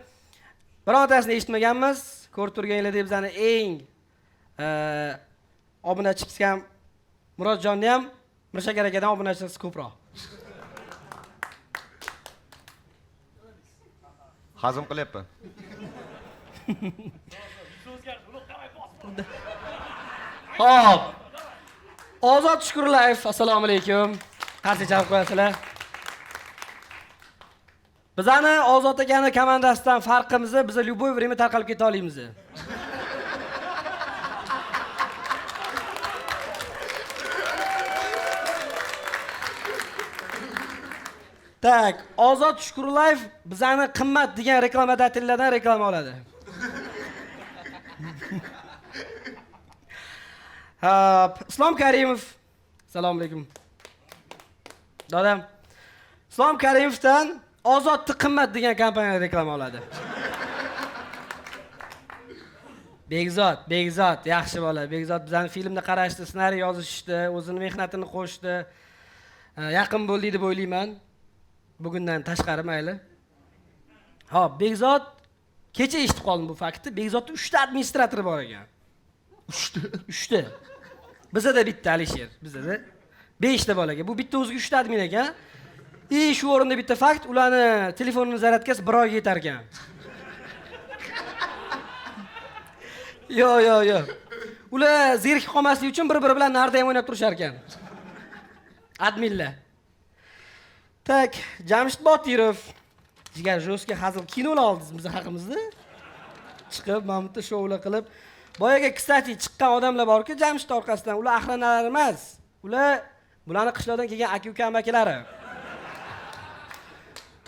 Speaker 3: Birontasini eshitmaganmiz. ko'rib turganinglarda bizani eng obunachisi ham Murodjonni ham Mirshakar akadan obunachisi ko'proq.
Speaker 1: Hazm qilyapman.
Speaker 3: Xo'p. Ozod Shukurlayev, assalomu alaykum. Qarshi chalib qo'yasizlar. Bizani Ozod akani komandasidan farqimiz, biz любой время tarqalib keta olamiz. Tak, Ozod Shukurlayev bizani qimmat degan reklamadatellardan reklama oladi. Islom Karimov, assalomu alaykum. Dadam. Islom Karimovdan Ozodni qimmat degan kompaniya reklama oladi. Begzod, yaxshi bola. Begzod bizani filmni qarashdi, ssenariy yozishdi, o'zini mehnatini qo'shdi. Yaqin bo'ldi deb o'ylayman. Bugundan tashqari mayli. Xo'p, Begzod kecha eshitib qoldim bu faktni. Begzodda 3 ta administratori bor ekan. 3 ta. Bizda bitta Alisher, bizda 5 ta bolaga. Bu bitta o'ziga 3 ta admin ekan. Shu o'rinda bitta fakt, ularni telefonini zaryadkasi 1 oyga yetar ekan. Yo'q. Ular zerikib qolmaslik uchun bir-biri bilan narda ham o'ynab turishar ekan. Adminlar. Tak, Jamshid Botirov. Jigar Jo'ska hazil kinolar oldingiz biz haqimizda. Chiqib, Mamutda shoular qilib, boyaga kstati chiqqan odamlar borki, Jamshid orqasidan, ular axranalar emas. Ular bularni qishloqdan kelgan aka-uka amakilari.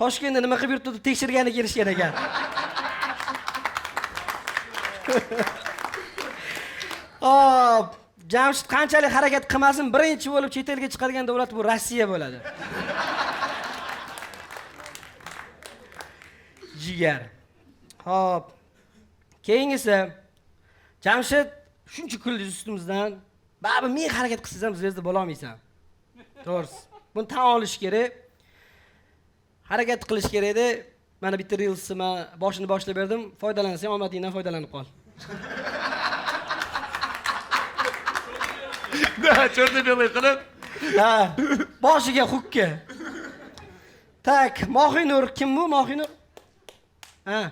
Speaker 3: Toshkentda nima qilib yuribdi deb tekshirgani kelishgan ekan. Hop, Jamshid qanchalik harakat qilmasin, birinchi bo'lib chet elga chiqadigan davlat bu Rossiya bo'ladi. Jigar. Hop. Keyingisi Jamshid shuncha kuldingiz ustimizdan, baribir men harakat qilsangiz ham zvezda bo'la olmaysan. To'g'risi. Buni tan olish kerak. Harakat qilish kerak edi. Mana bitta reelsni boshini boshlab berdim. Foydalansang, omadingdan foydalanib qol.
Speaker 1: Chorni belay qilib.
Speaker 3: Ha, boshiga hukka. Tak, Mohinur kim bu Mohinur? Ha.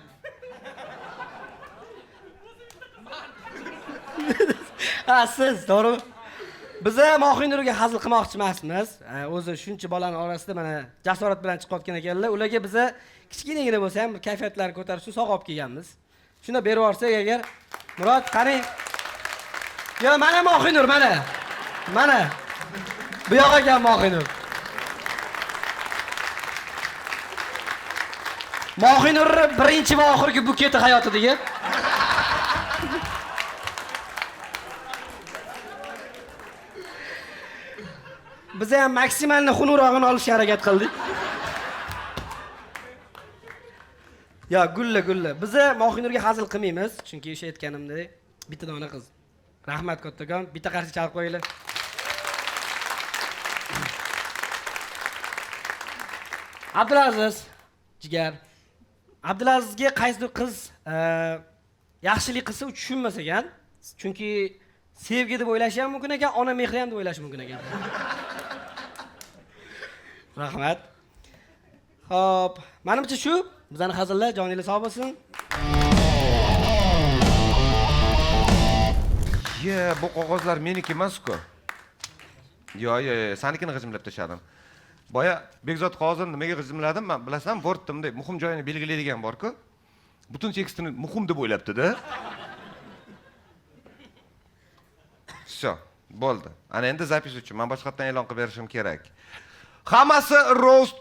Speaker 3: Ha, siz, to'g'rimi? Biz Mohinurga hazil qilmoqchi emasmiz. O'zi shuncha bolaning orasida mana jasorat bilan chiqayotgan ekanlar. Ularga biz kichkinagina bo'lsa ham kayfiyatlarini ko'tarish uchun sog'ib kelganmiz. Shuni berib yuborsak agar Murod, qani? Yo, mana Mohinur, mana. Bu yoqqa ekan Mohinur. Mohinur birinchi va oxirgi buketi hayotidagi. Biz ham maksimalni xunurog'ini olishga harakat qildik. Ya, gulla. Biz Mohinurga hazil qilmaymiz, chunki o'sha aytganimdek, bitta dona qiz. Rahmat kattakon, bitta qarshi chalib qo'yinglar. Abdulaziz, jigar. Abdulazizga qaysidir qiz yaxshilik qilsa u tushunmas ekan. Chunki sevgi deb o'ylashi ham mumkin ekan, ona mehri ham deb o'ylashi mumkin ekan. Rahmat. Xo'p, menimcha shu. Bizani hazillar joningiz sog' bo'lsin.
Speaker 1: Bu qog'ozlar meniki emas-ku. Yo'q, senikini g'ijimlab tashladim. Boya Begzod qog'ozini nimaga g'ijimladim? Men bilasan, bo'rtdim deb muhim joyini belgilaydigan bor-ku. Butun tekstini muhim deb o'ylabdi-da. Sho, bo'ldi. Ana endi zapis uchun men boshqatdan e'lon qilib berishim kerak. Hammasi roast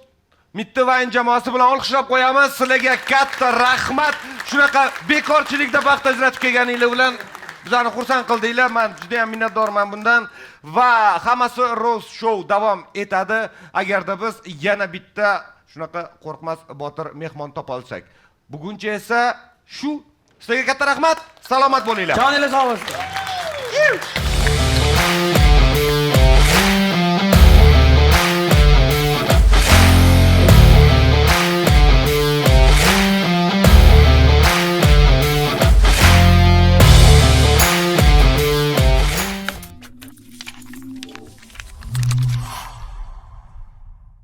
Speaker 1: Mittivayn jamoasi bilan olqishlab qo'yamiz. Sizlarga katta rahmat. Shunaqa bekorchilikda vaqt ajratib kelganinglar bilan bizani xursand qildinglar. Men juda ham minnatdorman bundan va hammasi roast show davom etadi. Agarda biz yana bitta shunaqa qo'rqmas botir mehmon topa olsak. Buguncha esa shu. Sizlarga katta rahmat. Salomat bo'linglar.
Speaker 3: Joningiz sog' bo'lsin.